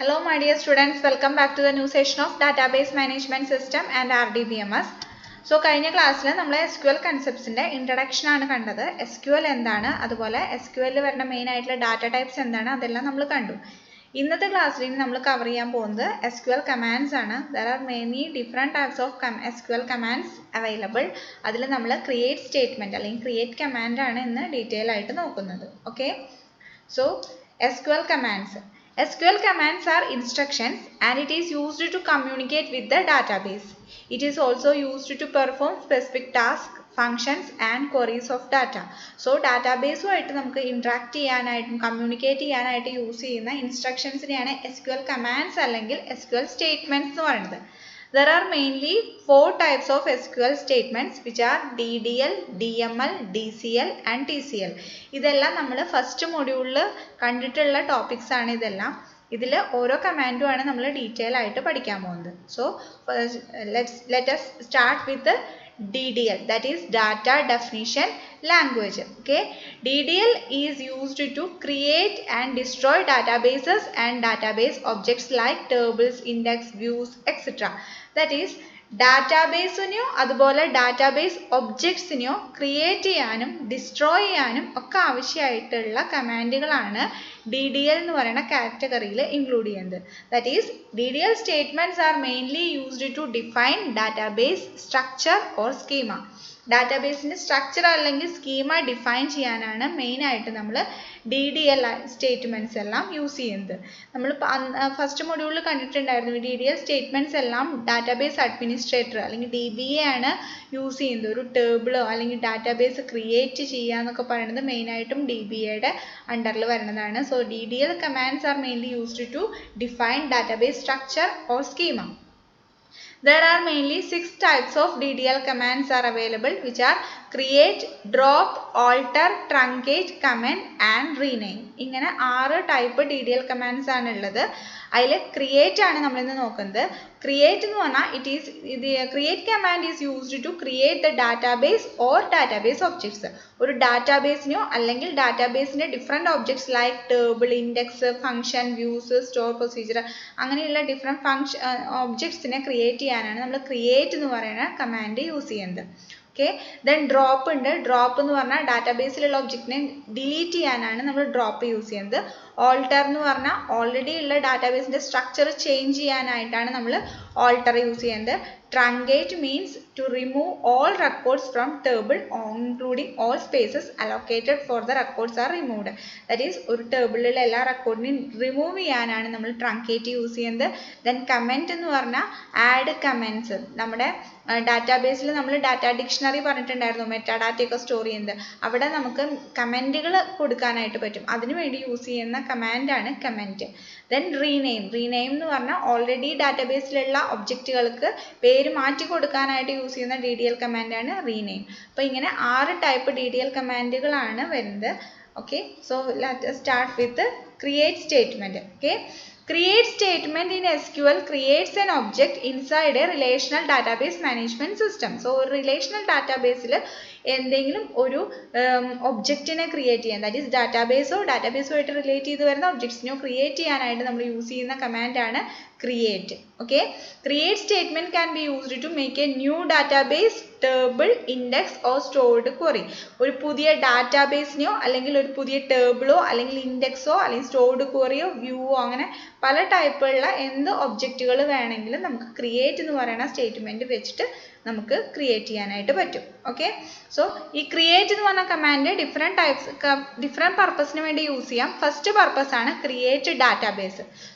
Hello my dear students, welcome back to the new session of Database Management System and RDBMS. So കഴിഞ്ഞ ക്ലാസ്സിൽ നമ്മൾ SQL കൺസെപ്റ്റ്സിന്റെ introduction ആണ് കണ്ടത്. SQL എന്താണ്, അതുപോലെ SQL വരുന്ന മെയിൻ ആയിട്ടുള്ള ഡാറ്റ ടൈപ്സ് എന്താണ്, അതെല്ലാം നമ്മൾ കണ്ടു. ഇന്നത്തെ ക്ലാസ്സിൽ നമ്മൾ കവർ ചെയ്യാൻ പോകുന്നത് SQL commands ആണ്. There are many different types of SQL commands available. അതിൽ നമ്മൾ create statement അല്ലെങ്കിൽ create command ആണ് ഇന്ന് ഡീറ്റെയിൽ ആയിട്ട് നോക്കുന്നത്. Okay. So SQL commands. SQL commands are instructions and it is used to communicate with the database. It is also used to perform specific tasks, functions and queries of data. So database ആയിട്ട് നമുക്ക് interact ചെയ്യാനായിട്ടും communicate ചെയ്യാനായിട്ട് use ചെയ്യുന്ന ഇൻസ്ട്രക്ഷൻസിനെയാണ് SQL commands അല്ലെങ്കിൽ SQL statements എന്ന് പറയുന്നത്. There are mainly 4 types of SQL statements which are DDL, DML, DCL and TCL. ഇതെല്ലാം നമ്മൾ ഫസ്റ്റ് മൊഡ്യൂളിൽ കണ്ടിട്ടുള്ള ടോപ്പിക്സ് ആണ് ഇതെല്ലാം. ഇതിൽ ഓരോ കമാൻഡും ആണ് നമ്മൾ ഡീറ്റെയിൽ ആയിട്ട് പഠിക്കാൻ പോകുന്നത്. So let us start with the DDL, that is data definition language. Okay, DDL is used to create and destroy databases and database objects like tables, index, views, etc. That is ഡാറ്റാബേസിനെയോ അതുപോലെ database ഒബ്ജക്ട്സിനെയോ create ചെയ്യാനും destroy ചെയ്യാനും ഒക്കെ ആവശ്യമായിട്ടുള്ള കമാൻഡുകളാണ് DDL എന്ന് പറയുന്ന കാറ്റഗറിയിൽ include ചെയ്യുന്നത്. That is DDL statements are mainly used to define database structure or schema. ഡാറ്റാബേസിന്റെ സ്ട്രക്ചർ അല്ലെങ്കിൽ സ്കീമ ഡിഫൈൻ ചെയ്യാനാണ് മെയിൻ ആയിട്ട് നമ്മൾ DDL സ്റ്റേറ്റ്മെന്റ്സ് എല്ലാം യൂസ് ചെയ്യുന്നത്. നമ്മൾ ഫസ്റ്റ് മൊഡ്യൂളിൽ കണ്ടിട്ടുണ്ടായിരുന്നു DDL സ്റ്റേറ്റ്മെന്റ്സ് എല്ലാം ഡാറ്റാബേസ് അഡ്മിനിസ്ട്രേറ്റർ അല്ലെങ്കിൽ DBA ആണ് യൂസ് ചെയ്യുന്നത്. ഒരു ടേബിളോ അല്ലെങ്കിൽ ഡാറ്റാബേസ് ക്രിയേറ്റ് ചെയ്യുക എന്നൊക്കെ പറയുന്നത് മെയിൻ ആയിട്ടും DBAയുടെ അണ്ടറിൽ വരുന്നതാണ്. So DDL commands are mainly used to define database structure or schema. There are mainly 6 types of DDL commands are available, which are create, drop, alter, truncate, comment and rename. ഇങ്ങനെ 6 type DDL commands ആണ് ഉള്ളത്. അതിൽ create ആണ് നമ്മൾ ഇന്ന് നോക്കുന്നത്. Create എന്ന് പറഞ്ഞാൽ create command is used to create the database or database objects. ഒരു ഡാറ്റാബേസിനെയോ അല്ലെങ്കിൽ ഡാറ്റാബേസിന്റെ different objects like table, index, function, views, store procedure അങ്ങനെയുള്ള ഡിഫറെന്റ് ഒബ്ജക്ട്സിനെ ക്രിയേറ്റ് ചെയ്യാനാണ് നമ്മൾ ക്രിയേറ്റ് എന്ന് പറയുന്ന കമാൻഡ് യൂസ് ചെയ്യുന്നത്. ഓക്കെ, ദെൻ ഡ്രോപ്പ് ഉണ്ട്. ഡ്രോപ്പ് എന്ന് പറഞ്ഞാൽ ഡാറ്റാബേസിലുള്ള ഒബ്ജക്റ്റിനെ ഡിലീറ്റ് ചെയ്യാനാണ് നമ്മൾ ഡ്രോപ്പ് യൂസ് ചെയ്യുന്നത്. ഓൾട്ടർ എന്ന് പറഞ്ഞാൽ ഓൾറെഡി ഉള്ള ഡാറ്റാബേസിന്റെ സ്ട്രക്ചർ ചേഞ്ച് ചെയ്യാനായിട്ടാണ് നമ്മൾ ഓൾട്ടർ യൂസ് ചെയ്യുന്നത്. Truncate means to remove all records from table including all spaces allocated for the records are removed. That is ഒരു ടേബിളിലുള്ള എല്ലാ റെക്കോർഡിനെയും റിമൂവ് ചെയ്യാനാണ് നമ്മൾ truncate യൂസ് ചെയ്യുന്നത്. Then comment എന്ന് പറഞ്ഞാൽ ആഡ് കമന്റ്സ്. നമ്മുടെ ഡാറ്റാബേസിൽ നമ്മൾ ഡാറ്റാ ഡിക്ഷണറി പറഞ്ഞിട്ടുണ്ടായിരുന്നു, മെറ്റാഡാറ്റ ഒക്കെ സ്റ്റോർ ചെയ്യുന്നത്. അവിടെ നമുക്ക് കമന്റുകൾ കൊടുക്കാനായിട്ട് പറ്റും. അതിനുവേണ്ടി യൂസ് ചെയ്യുന്ന കമാൻഡാണ് കമന്റ്. Then rename. റീനെയിം എന്ന് പറഞ്ഞാൽ ഓൾറെഡി ഡാറ്റാബേസിലുള്ള ഒബ്ജക്റ്റുകൾക്ക് പേര് മാറ്റി കൊടുക്കാനായിട്ട് യൂസ് ചെയ്യുന്ന DDL കമാൻഡാണ് റീനെയിം. അപ്പോൾ ഇങ്ങനെ 6 ടൈപ്പ് DDL കമാൻഡുകളാണ് വരുന്നത്. Okay, so let us start with create statement. Okay, create statement in SQL creates an object inside a relational database management system. So ഒരു relational databaseൽ എന്തെങ്കിലും ഒരു ഒബ്ജക്റ്റിനെ ക്രിയേറ്റ് ചെയ്യാൻ, ദാറ്റ് ഈസ് ഡാറ്റാബേസോ ഡാറ്റാബേസുമായിട്ട് റിലേറ്റ് ചെയ്ത് വരുന്ന ഒബ്ജക്ട്സിനെയോ ക്രിയേറ്റ് ചെയ്യാനായിട്ട് നമ്മൾ യൂസ് ചെയ്യുന്ന കമാൻഡാണ് create. Okay, create statement can be used to make a new database, table, index or stored query. ഒരു പുതിയ ഡാറ്റാബേസിനെയോ അല്ലെങ്കിൽ ഒരു പുതിയ ടേബിളോ അല്ലെങ്കിൽ ഇൻഡെക്സോ അല്ലെങ്കിൽ സ്റ്റോർഡ് ക്വറിയോ വ്യൂവോ അങ്ങനെ പല ടൈപ്പുള്ള എന്ത് ഒബ്ജക്റ്റുകൾ വേണമെങ്കിലും നമുക്ക് ക്രിയേറ്റ് എന്ന് പറയുന്ന സ്റ്റേറ്റ്മെന്റ് വെച്ചിട്ട് നമുക്ക് ക്രിയേറ്റ് ചെയ്യാനായിട്ട് പറ്റും. ഓക്കെ, സോ ഈ ക്രിയേറ്റ് എന്ന് പറഞ്ഞ കമാൻഡ് ഡിഫറെന്റ് പർപ്പസിന് വേണ്ടി യൂസ് ചെയ്യാം. ഫസ്റ്റ് പർപ്പസ് ആണ് ക്രിയേറ്റ് ഡാറ്റാബേസ്.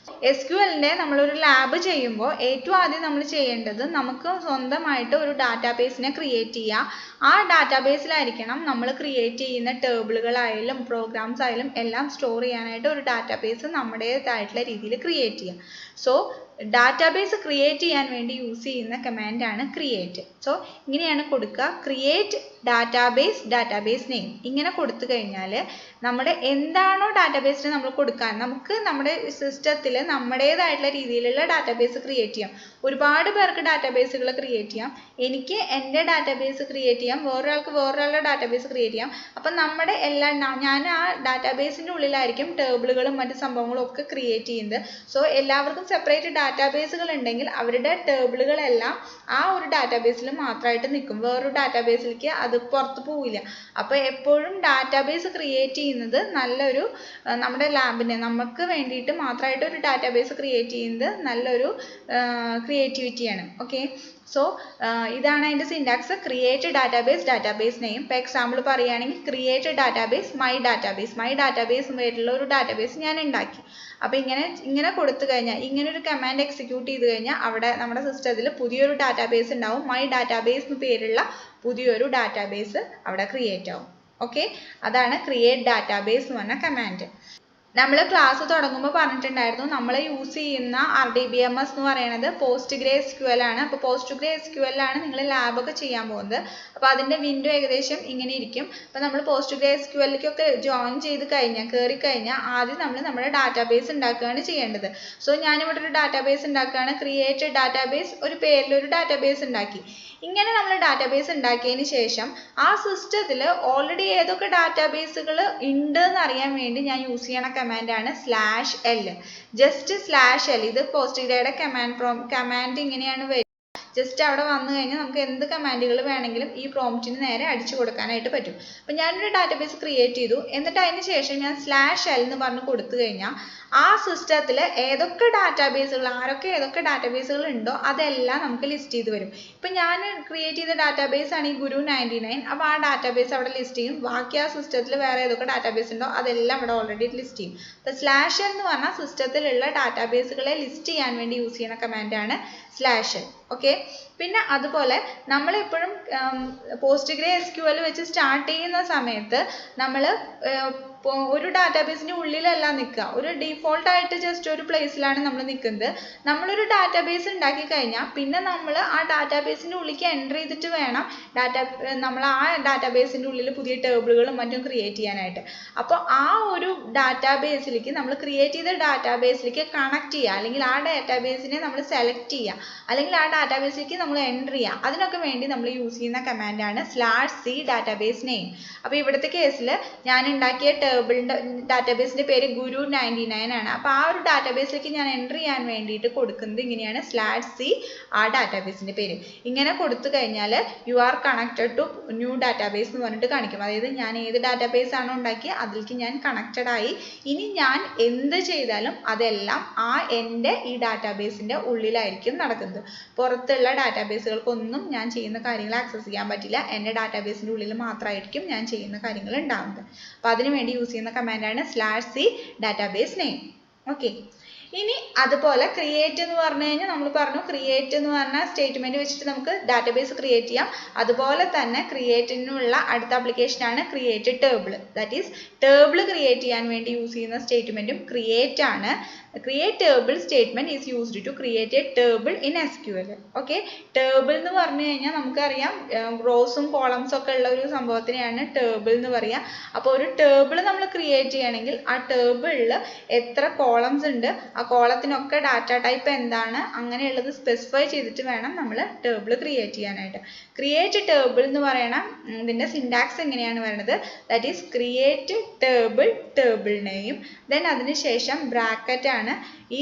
SQLന്റെ നമ്മളൊരു ലാബ് ചെയ്യുമ്പോൾ ഏറ്റവും ആദ്യം നമ്മൾ ചെയ്യേണ്ടത് നമുക്ക് സ്വന്തമായിട്ട് ഒരു ഡാറ്റാബേസിനെ ക്രിയേറ്റ് ചെയ്യുക. ആ ഡാറ്റാബേസിലായിരിക്കണം നമ്മൾ ക്രിയേറ്റ് ചെയ്യുന്ന ടേബിളുകളായാലും പ്രോഗ്രാംസ് ആയാലും എല്ലാം സ്റ്റോർ ചെയ്യാനായിട്ട് ഒരു ഡാറ്റാബേസ് നമ്മുടേതായിട്ടുള്ള രീതിയിൽ ക്രിയേറ്റ് ചെയ്യുക. സോ ഡാറ്റാബേസ് ക്രിയേറ്റ് ചെയ്യാൻ വേണ്ടി യൂസ് ചെയ്യുന്ന കമാൻഡാണ് ക്രിയേറ്റ്. സോ ഇങ്ങനെയാണ് കൊടുക്കുക, ക്രിയേറ്റ് ഡാറ്റാബേസ് നെയിം. ഇങ്ങനെ കൊടുത്തു കഴിഞ്ഞാൽ നമ്മുടെ എന്താണോ ഡാറ്റാബേസിന് നമ്മൾ കൊടുക്കാൻ, നമുക്ക് നമ്മുടെ സിസ്റ്റത്തിൽ നമ്മുടേതായിട്ടുള്ള രീതിയിലുള്ള ഡാറ്റാബേസ് ക്രിയേറ്റ് ചെയ്യാം. ഒരുപാട് പേർക്ക് ഡാറ്റാബേസുകൾ ക്രിയേറ്റ് ചെയ്യാം. എനിക്ക് എൻ്റെ ഡാറ്റാബേസ് ക്രിയേറ്റ് ചെയ്യാം, വേറൊരാൾക്ക് വേറൊരാളുടെ ഡാറ്റാബേസ് ക്രിയേറ്റ് ചെയ്യാം. അപ്പം നമ്മുടെ ഞാൻ ആ ഡാറ്റാബേസിൻ്റെ ഉള്ളിലായിരിക്കും ടേബിളുകളും മറ്റു സംഭവങ്ങളും ഒക്കെ ക്രിയേറ്റ് ചെയ്യുന്നത്. സോ എല്ലാവർക്കും സെപ്പറേറ്റ് ഡാറ്റാബേസുകൾ ഉണ്ടെങ്കിൽ അവരുടെ ടേബിളുകളെല്ലാം ആ ഒരു ഡാറ്റാബേസിൽ മാത്രമായിട്ട് നിൽക്കും, വേറൊരു ഡാറ്റാബേസിലേക്ക് അത് പുറത്ത് പോവില്ല. അപ്പോൾ എപ്പോഴും ഡാറ്റാബേസ് ക്രിയേറ്റ് ചെയ്യുന്നത് നല്ലൊരു നമ്മുടെ ലാബിന് നമുക്ക് വേണ്ടിയിട്ട് മാത്രമായിട്ട് ഒരു ഡാറ്റാബേസ് ക്രിയേറ്റ് ചെയ്യുന്നത് നല്ലൊരു ക്രിയേറ്റിവിറ്റിയാണ്. ഓക്കെ, സോ ഇതാണ് അതിൻ്റെ സിൻടാക്സ്, ക്രിയേറ്റ് ഡാറ്റാബേസ് നെയിം. ഇപ്പോൾ എക്സാമ്പിൾ പറയുകയാണെങ്കിൽ ക്രിയേറ്റ് ഡാറ്റാബേസ് മൈ ഡാറ്റാബേസ് പേരിലുള്ള ഒരു ഡാറ്റാബേസ് ഞാൻ ഉണ്ടാക്കി. അപ്പോൾ ഇങ്ങനെ കൊടുത്തു കഴിഞ്ഞാൽ, ഇങ്ങനെ ഒരു കമാൻഡ് എക്സിക്യൂട്ട് ചെയ്ത് കഴിഞ്ഞാൽ അവിടെ നമ്മുടെ സിസ്റ്റത്തിൽ പുതിയൊരു ഡാറ്റാബേസ് ഉണ്ടാവും, മൈ ഡാറ്റാബേസ് എന്ന് പേരുള്ള പുതിയൊരു ഡാറ്റാബേസ് അവിടെ ക്രിയേറ്റ് ആവും. ഓക്കെ, അതാണ് ക്രിയേറ്റ് ഡാറ്റാബേസ് എന്ന് പറഞ്ഞ കമാൻഡ്. നമ്മൾ ക്ലാസ് തുടങ്ങുമ്പോൾ പറഞ്ഞിട്ടുണ്ടായിരുന്നു നമ്മൾ യൂസ് ചെയ്യുന്ന RDBMS എന്ന് പറയുന്നത് PostgreSQL ആണ്. അപ്പോൾ PostgreSQL ആണ് നിങ്ങൾ ലാബൊക്കെ ചെയ്യാൻ പോകുന്നത്. അപ്പോൾ അതിൻ്റെ വിൻഡോ ഏകദേശം ഇങ്ങനെ ഇരിക്കും. അപ്പോൾ നമ്മൾ PostgreSQLക്കൊക്കെ ജോയിൻ ചെയ്ത് കയറി കഴിഞ്ഞാൽ ആദ്യം നമ്മൾ നമ്മുടെ ഡാറ്റാബേസ് ഉണ്ടാക്കുകയാണ് ചെയ്യേണ്ടത്. സോ ഞാനിവിടെ ഒരു ഡാറ്റാബേസ് ഉണ്ടാക്കുകയാണ്, ക്രിയേറ്റ് ഡാറ്റാബേസ്, ഒരു പേരിലൊരു ഡാറ്റാബേസ് ഉണ്ടാക്കി. ഇങ്ങനെ നമ്മൾ ഡാറ്റാബേസ് ഉണ്ടാക്കിയതിന് ശേഷം ആ സിസ്റ്റത്തിൽ ഓൾറെഡി ഏതൊക്കെ ഡാറ്റാബേസുകൾ ഉണ്ട് എന്നറിയാൻ വേണ്ടി ഞാൻ യൂസ് ചെയ്യണ കമാൻഡാണ് /l. Just /l. ഇത് പോസ്റ്റ്ഗ്രേയുടെ കമാൻഡ് ഇങ്ങനെയാണ് വരിക. ജസ്റ്റ് അവിടെ വന്നു കഴിഞ്ഞാൽ നമുക്ക് എന്ത് കമാൻഡുകൾ വേണമെങ്കിലും ഈ പ്രോംപ്റ്റിന് നേരെ അടിച്ചു കൊടുക്കാനായിട്ട് പറ്റും. അപ്പം ഞാനൊരു ഡാറ്റാബേസ് ക്രിയേറ്റ് ചെയ്തു, എന്നിട്ട് അതിന് ശേഷം ഞാൻ /l എന്ന് പറഞ്ഞ് കൊടുത്തു കഴിഞ്ഞാൽ ആ സിസ്റ്റത്തിൽ ഏതൊക്കെ ഡാറ്റാബേസുകൾ, ആരൊക്കെ ഏതൊക്കെ ഡാറ്റാബേസുകൾ ഉണ്ടോ അതെല്ലാം നമുക്ക് ലിസ്റ്റ് ചെയ്ത് വരും. ഇപ്പം ഞാൻ ക്രിയേറ്റ് ചെയ്ത ഡാറ്റാബേസ് ആണ് ഈ Guru99. അപ്പോൾ ആ ഡാറ്റാബേസ് അവിടെ ലിസ്റ്റ് ചെയ്യും. ബാക്കി ആ സിസ്റ്റത്തിൽ വേറെ ഏതൊക്കെ ഡാറ്റാബേസ് ഉണ്ടോ അതെല്ലാം അവിടെ ഓൾറെഡി ലിസ്റ്റ് ചെയ്യും. അപ്പോൾ /l എന്ന് പറഞ്ഞാൽ സിസ്റ്റത്തിലുള്ള ഡാറ്റാബേസുകളെ ലിസ്റ്റ് ചെയ്യാൻ വേണ്ടി യൂസ് ചെയ്യുന്ന കമാൻഡാണ് /l. ഓക്കെ, പിന്നെ അതുപോലെ നമ്മളെപ്പോഴും PostgreSQL വെച്ച് സ്റ്റാർട്ട് ചെയ്യുന്ന സമയത്ത് നമ്മൾ ഒരു ഡാറ്റാബേസിൻ്റെ ഉള്ളിലല്ല നിൽക്കുക, ഒരു ഡീഫോൾട്ടായിട്ട് ജസ്റ്റ് ഒരു പ്ലേസിലാണ് നമ്മൾ നിൽക്കുന്നത്. നമ്മളൊരു ഡാറ്റാബേസ് ഉണ്ടാക്കി കഴിഞ്ഞാൽ പിന്നെ നമ്മൾ ആ ഡാറ്റാബേസിൻ്റെ ഉള്ളിലേക്ക് എൻ്റർ ചെയ്തിട്ട് വേണം നമ്മൾ ആ ഡാറ്റാബേസിൻ്റെ ഉള്ളിൽ പുതിയ ടേബിളുകളും മറ്റും ക്രിയേറ്റ് ചെയ്യാനായിട്ട്. അപ്പോൾ ആ ഒരു ഡാറ്റാബേസിലേക്ക് നമ്മൾ ക്രിയേറ്റ് ചെയ്ത ഡാറ്റാബേസിലേക്ക് കണക്ട് ചെയ്യുക, അല്ലെങ്കിൽ ആ ഡാറ്റാബേസിനെ നമ്മൾ സെലക്ട് ചെയ്യുക, അല്ലെങ്കിൽ ആ ഡാറ്റാബേസിലേക്ക് നമ്മൾ എൻ്റർ ചെയ്യുക. അതിനൊക്കെ വേണ്ടി നമ്മൾ യൂസ് ചെയ്യുന്ന കമാൻഡാണ് /c ഡാറ്റാബേസ് നെയിം. അപ്പോൾ ഇവിടുത്തെ കേസിൽ ഞാൻ ഉണ്ടാക്കിയ ഡാറ്റാബേസിൻ്റെ പേര് Guru99 ആണ്. അപ്പോൾ ആ ഒരു ഡാറ്റാബേസിലേക്ക് ഞാൻ എൻ്റർ ചെയ്യാൻ വേണ്ടിയിട്ട് കൊടുക്കുന്നത് ഇങ്ങനെയാണ് /c ആ ഡാറ്റാബേസിൻ്റെ പേര്. ഇങ്ങനെ കൊടുത്തു കഴിഞ്ഞാൽ you are connected to new database എന്ന് പറഞ്ഞിട്ട് കാണിക്കും. അതായത് ഞാൻ ഏത് ഡാറ്റാബേസ് ആണോ ഉണ്ടാക്കി അതിലേക്ക് ഞാൻ കണക്റ്റഡ് ആയി. ഇനി ഞാൻ എന്ത് ചെയ്താലും അതെല്ലാം എൻ്റെ ഈ ഡാറ്റാബേസിൻ്റെ ഉള്ളിലായിരിക്കും നടക്കുന്നത്. പുറത്തുള്ള ഡാറ്റാബേസുകൾക്കൊന്നും ഞാൻ ചെയ്യുന്ന കാര്യങ്ങൾ ആക്സസ് ചെയ്യാൻ പറ്റില്ല. എൻ്റെ ഡാറ്റാബേസിൻ്റെ ഉള്ളിൽ മാത്രമായിരിക്കും ഞാൻ ചെയ്യുന്ന കാര്യങ്ങൾ ഉണ്ടാകുന്നത്. അപ്പോൾ അതിനു വേണ്ടി യൂസ് ചെയ്യുന്ന കമാൻഡാണ് /c ഡാറ്റാബേസ് നെയിം. ഓക്കെ, ഇനി അതുപോലെ ക്രിയേറ്റ് എന്ന് പറഞ്ഞു കഴിഞ്ഞാൽ നമ്മൾ പറഞ്ഞു, ക്രിയേറ്റ് എന്ന് പറഞ്ഞ സ്റ്റേറ്റ്മെന്റ് വെച്ചിട്ട് നമുക്ക് ഡാറ്റാബേസ് ക്രിയേറ്റ് ചെയ്യാം. അതുപോലെ തന്നെ ക്രിയേറ്റിനുള്ള അടുത്ത ആപ്ലിക്കേഷനാണ് create table. That is table create ചെയ്യാൻ വേണ്ടി യൂസ് ചെയ്യുന്ന സ്റ്റേറ്റ്മെന്റും ക്രിയേറ്റ് ആണ്. Create table statement is used to create a table in SQL. Okay, table എന്ന് പറഞ്ഞു കഴിഞ്ഞാൽ നമുക്കറിയാം റോസും കോളംസും ഒക്കെ ഉള്ള ഒരു സംഭവത്തിനെയാണ് ടേബിൾ എന്ന് പറയുക. അപ്പോൾ ഒരു ടേബിൾ നമ്മൾ ക്രിയേറ്റ് ചെയ്യണമെങ്കിൽ ആ ടേബിളിൽ എത്ര കോളംസ് ഉണ്ട്, ആ കോളത്തിനൊക്കെ ഡാറ്റ ടൈപ്പ് എന്താണ്, അങ്ങനെയുള്ളത് സ്പെസിഫൈ ചെയ്തിട്ട് വേണം നമ്മൾ ടേബിൾ ക്രിയേറ്റ് ചെയ്യാനായിട്ട്. ക്രിയേറ്റ് ടേബിൾ എന്ന് പറയണ ഇതിൻ്റെ സിൻടാക്സ് എങ്ങനെയാണ് വരുന്നത്? That is create table name, then അതിനുശേഷം ബ്രാക്കറ്റ് ആണ്. ഈ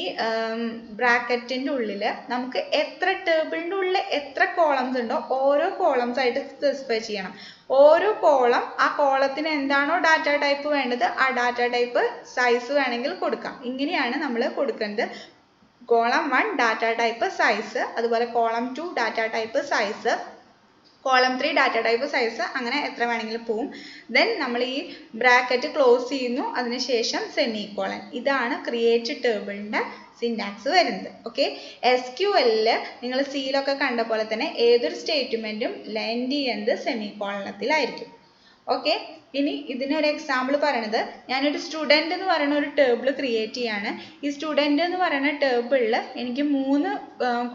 ബ്രാക്കറ്റിൻ്റെ ഉള്ളിൽ നമുക്ക് എത്ര ടേബിളിൻ്റെ ഉള്ളിൽ എത്ര കോളംസ് ഉണ്ടോ ഓരോ കോളംസ് ആയിട്ട് സ്പെസിഫൈ ചെയ്യണം. ഓരോ കോളം, ആ കോളത്തിന് എന്താണോ ഡാറ്റ ടൈപ്പ് വേണ്ടത് ആ ഡാറ്റ ടൈപ്പ് സൈസ് വേണമെങ്കിൽ കൊടുക്കാം. ഇങ്ങനെയാണ് നമ്മൾ കൊടുക്കേണ്ടത്. കോളം 1 ഡാറ്റ ടൈപ്പ് സൈസ്, അതുപോലെ column 2 data type size, column 3 data type size, അങ്ങനെ എത്ര വേണമെങ്കിലും പോവും. ദെൻ നമ്മൾ ഈ ബ്രാക്കറ്റ് ക്ലോസ് ചെയ്യുന്നു, അതിനുശേഷം സെമിക്കോളൻ. ഇതാണ് ക്രിയേറ്റ് ടേബിളിൻ്റെ സിൻടാക്സ് വരുന്നത്. ഓക്കെ, SQL നിങ്ങൾ സിയിലൊക്കെ കണ്ട പോലെ തന്നെ ഏതൊരു സ്റ്റേറ്റ്മെൻറ്റും ലെൻഡ് ചെയ്യുന്നത് സെമിക്കോളനത്തിലായിരിക്കും. ഓക്കെ, ഇനി ഇതിനൊരു എക്സാമ്പിൾ പറയണത് ഞാനൊരു സ്റ്റുഡൻറ് എന്ന് പറയുന്ന ഒരു ടേബിൾ ക്രിയേറ്റ് ചെയ്യാണ്. ഈ സ്റ്റുഡൻറ് എന്ന് പറയുന്ന ടേബിളിൽ എനിക്ക് 3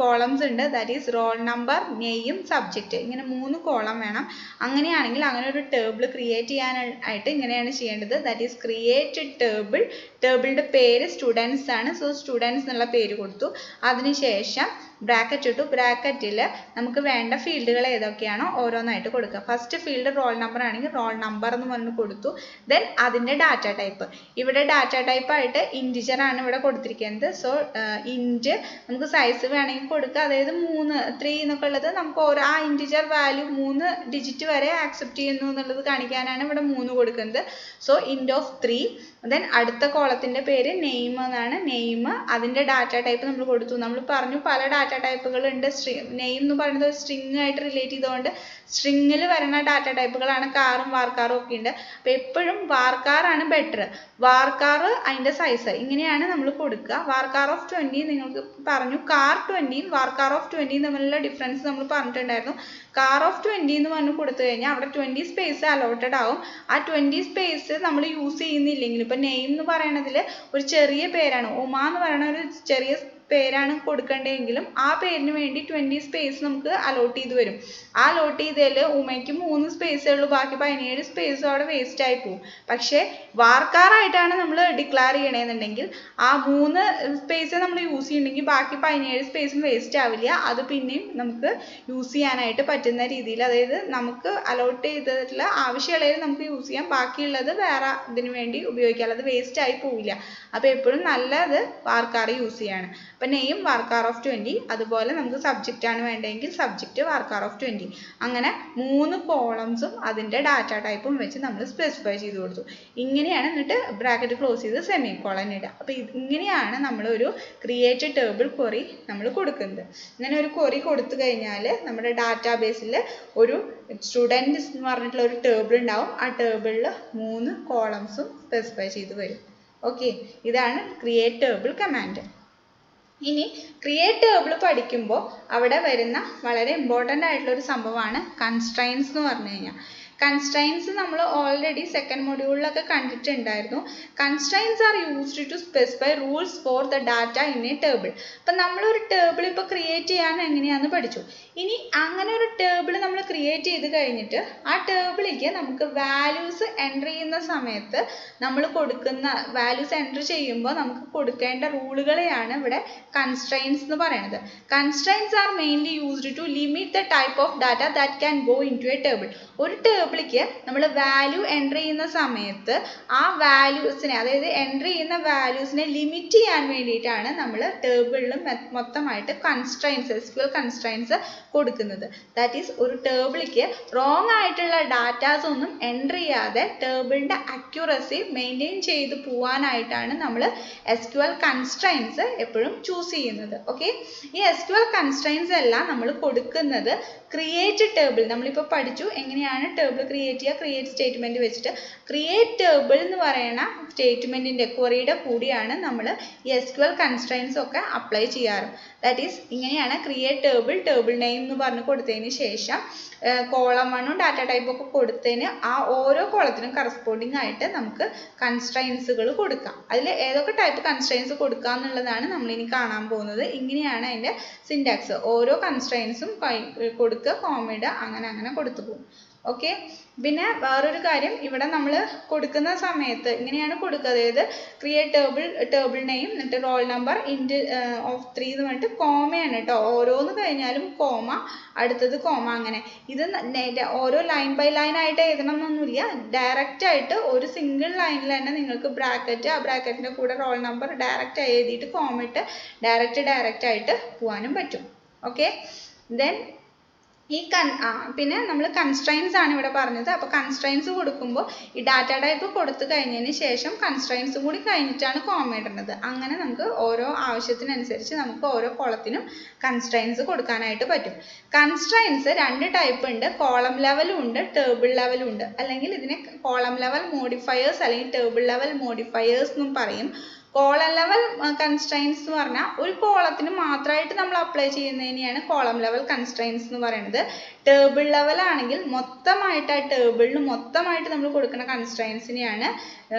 കോളംസ് ഉണ്ട്. That is roll number, name, subject. ഇങ്ങനെ 3 കോളം വേണം. അങ്ങനെയാണെങ്കിൽ അങ്ങനെ ഒരു ടേബിൾ ക്രിയേറ്റ് ചെയ്യാനായിട്ട് ഇങ്ങനെയാണ് ചെയ്യേണ്ടത്. That is create table. ടേബിളിൻ്റെ പേര് സ്റ്റുഡൻസ് ആണ്. സോ സ്റ്റുഡൻസ് എന്നുള്ള പേര് കൊടുത്തു. അതിനുശേഷം ബ്രാക്കറ്റ് ഇട്ടു. ബ്രാക്കറ്റിൽ നമുക്ക് വേണ്ട ഫീൽഡുകൾ ഏതൊക്കെയാണോ ഓരോന്നായിട്ട് കൊടുക്കുക. ഫസ്റ്റ് ഫീൽഡ് റോൾ നമ്പർ ആണെങ്കിൽ റോൾ നമ്പർ എന്ന് പറഞ്ഞ് കൊടുത്തു. ദെൻ അതിൻ്റെ ഡാറ്റ ടൈപ്പ്. ഇവിടെ ഡാറ്റ ടൈപ്പ് ആയിട്ട് ഇൻറ്റിജർ ആണ് ഇവിടെ കൊടുത്തിരിക്കുന്നത്. സോ ഇൻറ്റ് നമുക്ക് സൈസ് വേണമെങ്കിൽ കൊടുക്കുക. അതായത് 3 എന്നൊക്കെ ഉള്ളത് നമുക്ക് ആ ഇൻറ്റിജർ വാല്യൂ 3 ഡിജിറ്റ് വരെ ആക്സെപ്റ്റ് ചെയ്യുന്നു എന്നുള്ളത് കാണിക്കാനാണ് ഇവിടെ 3 കൊടുക്കുന്നത്. So ഇൻറ്റ് of 3. ദെൻ അടുത്ത കോളത്തിൻ്റെ പേര് നെയിം എന്നാണ്. നെയിം അതിൻ്റെ ഡാറ്റ ടൈപ്പ് നമ്മൾ കൊടുത്തു. നമ്മൾ പറഞ്ഞു പല ഡാറ്റ ടൈപ്പുകളുണ്ട്. നെയിം എന്ന് പറയുന്നത് ഒരു സ്ട്രിങ് ആയിട്ട് റിലേറ്റ് ചെയ്തുകൊണ്ട് സ്ട്രിങ്ങിൽ വരുന്ന ഡാറ്റ ടൈപ്പുകളാണ് കാറും വാർക്കാറും ഒക്കെ ഉണ്ട്. അപ്പോൾ എപ്പോഴും വാർക്കാറാണ് ബെറ്റർ. വാർക്കാർ അതിൻ്റെ സൈസ് ഇങ്ങനെയാണ് നമ്മൾ കൊടുക്കുക. വാർക്കാർ ഓഫ് 20 നിങ്ങൾക്ക് പറഞ്ഞു. കാർ 20യും വാർക്കാർ ഓഫ് 20യും തമ്മിലുള്ള ഡിഫറൻസ് നമ്മൾ പറഞ്ഞിട്ടുണ്ടായിരുന്നു. കാർ ഓഫ് 20 എന്ന് പറഞ്ഞ് കൊടുത്തു കഴിഞ്ഞാൽ അവിടെ 20 സ്പേസ് അലോട്ടഡ് ആവും. ആ 20 സ്പേസ് നമ്മൾ യൂസ് ചെയ്യുന്നില്ലെങ്കിൽ ഇപ്പം നെയിം എന്ന് പറയണതിൽ ഒരു ചെറിയ പേരാണ്, ഒമ എന്ന് പറയുന്ന ഒരു ചെറിയ പേരാണ് കൊടുക്കേണ്ടതെങ്കിലും ആ പേരിന് വേണ്ടി 20 സ്പേസ് നമുക്ക് അലോട്ട് ചെയ്ത് വരും. ആ അലോട്ട് ചെയ്തതിൽ ഉമയ്ക്ക് 3 സ്പേസേ ഉള്ളൂ. ബാക്കി 17 സ്പേസും അവിടെ വേസ്റ്റ് ആയി പോകും. പക്ഷേ വാർക്കാറായിട്ടാണ് നമ്മൾ ഡിക്ലെയർ ചെയ്യണമെന്നുണ്ടെങ്കിൽ ആ 3 സ്പേസ് നമ്മൾ യൂസ് ചെയ്യുന്നുണ്ടെങ്കിൽ ബാക്കി 17 സ്പേസും വേസ്റ്റ് ആവില്ല. അത് പിന്നെയും നമുക്ക് യൂസ് ചെയ്യാനായിട്ട് പറ്റുന്ന രീതിയിൽ, അതായത് നമുക്ക് അലോട്ട് ചെയ്തിട്ടുള്ള ആവശ്യമുള്ളതിൽ നമുക്ക് യൂസ് ചെയ്യാം. ബാക്കിയുള്ളത് വേറെ ഇതിനു വേണ്ടി ഉപയോഗിക്കാം. അത് വേസ്റ്റ് ആയി പോവില്ല. അപ്പോൾ എപ്പോഴും നല്ലത് വാർക്കാർ യൂസ് ചെയ്യാണ്. അപ്പോൾ നെയിം വാർക്കാർ ഓഫ് 20. അതുപോലെ നമുക്ക് സബ്ജക്റ്റ് ആണ് വേണ്ടതെങ്കിൽ സബ്ജക്റ്റ് വാർക്കാർ ഓഫ് 20. അങ്ങനെ 3 കോളംസും അതിൻ്റെ ഡാറ്റ ടൈപ്പും വെച്ച് നമ്മൾ സ്പെസിഫൈ ചെയ്ത് കൊടുത്തു. ഇങ്ങനെയാണ് എന്നിട്ട് ബ്രാക്കറ്റ് ക്ലോസ് ചെയ്ത് സെമി കോളൻ ഇടുക. അപ്പോൾ ഇങ്ങനെയാണ് നമ്മളൊരു ക്രിയേറ്റ് ടേബിൾ ക്വറി നമ്മൾ കൊടുക്കുന്നത്. ഇങ്ങനെ ഒരു ക്വറി കൊടുത്തു കഴിഞ്ഞാൽ നമ്മുടെ ഡാറ്റാബേസിൽ ഒരു സ്റ്റുഡൻറ് എന്ന് പറഞ്ഞിട്ടുള്ള ഒരു ടേബിൾ ഉണ്ടാവും. ആ ടേബിളിൽ 3 കോളംസും സ്പെസിഫൈ ചെയ്ത് വരും. ഓക്കെ, ഇതാണ് ക്രിയേറ്റ് ടേബിൾ കമാൻഡ്. ഇനി ക്രിയേറ്റ് ടേബിൾ പഠിക്കുമ്പോൾ അവിടെ വരുന്ന വളരെ ഇമ്പോർട്ടൻ്റ് ആയിട്ടുള്ള ഒരു സംഭവമാണ് കൺസ്ട്രെയിൻസ് എന്ന് പറഞ്ഞു കഴിഞ്ഞാൽ. കൺസ്ട്രെയിൻസ് നമ്മൾ ഓൾറെഡി സെക്കൻഡ് മൊഡ്യൂളിലൊക്കെ കണ്ടിട്ടുണ്ടായിരുന്നു. Constraints are used to specify rules for the data in a table. അപ്പം നമ്മളൊരു ടേബിൾ ഇപ്പോൾ ക്രിയേറ്റ് ചെയ്യാൻ എങ്ങനെയാണെന്ന് പഠിച്ചു. ഇനി അങ്ങനെ ഒരു ടേബിൾ നമ്മൾ ക്രിയേറ്റ് ചെയ്ത് കഴിഞ്ഞിട്ട് ആ ടേബിളിലേക്ക് നമുക്ക് വാല്യൂസ് എൻ്റർ ചെയ്യുന്ന സമയത്ത് നമ്മൾ കൊടുക്കുന്ന വാല്യൂസ് എൻ്റർ ചെയ്യുമ്പോൾ നമുക്ക് കൊടുക്കേണ്ട റൂളുകളെയാണ് ഇവിടെ കൺസ്ട്രെയിൻസ് എന്ന് പറയുന്നത്. Constraints are mainly used to limit the type of data that can go into a table. ഒരു ടേബിളിലേക്ക് നമ്മൾ വാല്യൂ എൻ്റർ ചെയ്യുന്ന സമയത്ത് ആ വാല്യൂസിനെ, അതായത് എൻ്റർ ചെയ്യുന്ന വാല്യൂസിനെ ലിമിറ്റ് ചെയ്യാൻ വേണ്ടിയിട്ടാണ് നമ്മൾ ടേബിളിൽ മൊത്തമായിട്ട് കൺസ്ട്രെയിൻസ്, SQL കൺസ്ട്രെയിൻസ് കൊടുക്കുന്നത്. ദാറ്റ് ഈസ് ഒരു ടേബിളിലേക്ക് റോങ് ആയിട്ടുള്ള ഡാറ്റാസ് ഒന്നും എൻ്റർ ചെയ്യാതെ ടേബിളിൻ്റെ അക്യുറസി മെയിൻറ്റെയിൻ ചെയ്ത് പോകാനായിട്ടാണ് നമ്മൾ SQL കൺസ്ട്രെയിൻസ് എപ്പോഴും ചൂസ് ചെയ്യുന്നത്. ഓക്കെ, ഈ SQL കൺസ്ട്രെയിൻസ് എല്ലാം നമ്മൾ കൊടുക്കുന്നത് ക്രിയേറ്റ് ടേബിൾ. നമ്മളിപ്പോൾ പഠിച്ചു എങ്ങനെയാണ് ടേബിൾ ക്രിയേറ്റ് ചെയ്യുക. ക്രിയേറ്റ് സ്റ്റേറ്റ്മെൻറ്റ് വെച്ചിട്ട് ക്രിയേറ്റ് ടേബിൾ എന്ന് പറയുന്ന സ്റ്റേറ്റ്മെൻറ്റിൻ്റെ ക്വറിയുടെ കൂടിയാണ് നമ്മൾ ഈ SQL കൺസ്ട്രെയിൻസ് ഒക്കെ അപ്ലൈ ചെയ്യാറ്. ദാറ്റ് ഈസ് ഇങ്ങനെയാണ് ക്രിയേറ്റ് ടേബിൾ, ടേബിൾ നെയിം എന്ന് പറഞ്ഞ് കൊടുത്തതിന് ശേഷം കോളം 1 ഡാറ്റ ടൈപ്പ് ഒക്കെ കൊടുത്തതിന് ആ ഓരോ കോളത്തിനും കറസ്പോണ്ടിങ് ആയിട്ട് നമുക്ക് കൺസ്ട്രെയിൻസുകൾ കൊടുക്കാം. അതിൽ ഏതൊക്കെ ടൈപ്പ് കൺസ്ട്രെയിൻസ് കൊടുക്കുക എന്നുള്ളതാണ് നമ്മളിനി കാണാൻ പോകുന്നത്. ഇങ്ങനെയാണ് അതിൻ്റെ സിൻറ്റാക്സ്. ഓരോ കൺസ്ട്രെയിൻസും കൊടുക്കുക, കോമയിടുക, അങ്ങനെ കൊടുത്തു പോകും. ഓക്കെ, പിന്നെ വേറൊരു കാര്യം, ഇവിടെ നമ്മൾ കൊടുക്കുന്ന സമയത്ത് ഇങ്ങനെയാണ് കൊടുക്കുക. അതായത് ക്രിയേറ്റ് ടേബിൾ നെയിം, എന്നിട്ട് റോൾ നമ്പർ ഇൻറ്റ് ഓഫ് 3 എന്ന് പറഞ്ഞിട്ട് കോമയാണ് കേട്ടോ. ഓരോന്ന് കഴിഞ്ഞാലും കോമ, അടുത്തത് കോമ, അങ്ങനെ. ഇത് ഓരോ ലൈൻ ബൈ ലൈൻ ആയിട്ട് എഴുതണം എന്നൊന്നുമില്ല. ഡയറക്റ്റ് ആയിട്ട് ഒരു സിംഗിൾ ലൈനിൽ തന്നെ നിങ്ങൾക്ക് ബ്രാക്കറ്റ്, ആ ബ്രാക്കറ്റിൻ്റെ കൂടെ റോൾ നമ്പർ ഡയറക്റ്റ് എഴുതിയിട്ട് കോമ ഇട്ട് ഡയറക്റ്റ് ആയിട്ട് പോകാനും പറ്റും. ഓക്കെ, ദെൻ ഈ പിന്നെ നമ്മൾ കൺസ്ട്രെയിൻസ് ആണ് ഇവിടെ പറഞ്ഞത്. അപ്പോൾ കൺസ്ട്രെയിൻസ് കൊടുക്കുമ്പോൾ ഈ ഡാറ്റ ടൈപ്പ് കൊടുത്തു കഴിഞ്ഞതിന് ശേഷം കൺസ്ട്രെയിൻസും കൂടി കഴിഞ്ഞിട്ടാണ് കോമ ഇടുന്നത്. അങ്ങനെ നമുക്ക് ഓരോ ആവശ്യത്തിനനുസരിച്ച് നമുക്ക് ഓരോ കോളത്തിനും കൺസ്ട്രെയിൻസ് കൊടുക്കാനായിട്ട് പറ്റും. കൺസ്ട്രെയിൻസ് 2 ടൈപ്പ് ഉണ്ട്. കോളം ലെവലും ഉണ്ട്, ടേബിൾ ലെവലും ഉണ്ട്. അല്ലെങ്കിൽ ഇതിനെ കോളം ലെവൽ മോഡിഫയേഴ്സ് അല്ലെങ്കിൽ ടേബിൾ ലെവൽ മോഡിഫയേഴ്സ് എന്നും പറയും. കോളം ലെവൽ കൺസ്ട്രെയിൻസ് എന്ന് പറഞ്ഞാൽ ഒരു കോളത്തിന് മാത്രമായിട്ട് നമ്മൾ അപ്ലൈ ചെയ്യുന്നതിനെയാണ് കോളം ലെവൽ കൺസ്ട്രെയിൻസ് എന്ന് പറയുന്നത്. ടേബിൾ ലെവൽ ആണെങ്കിൽ മൊത്തമായിട്ട് ആ ടേബിളിന് മൊത്തമായിട്ട് നമ്മൾ കൊടുക്കുന്ന കൺസ്ട്രെയിൻസിനെയാണ്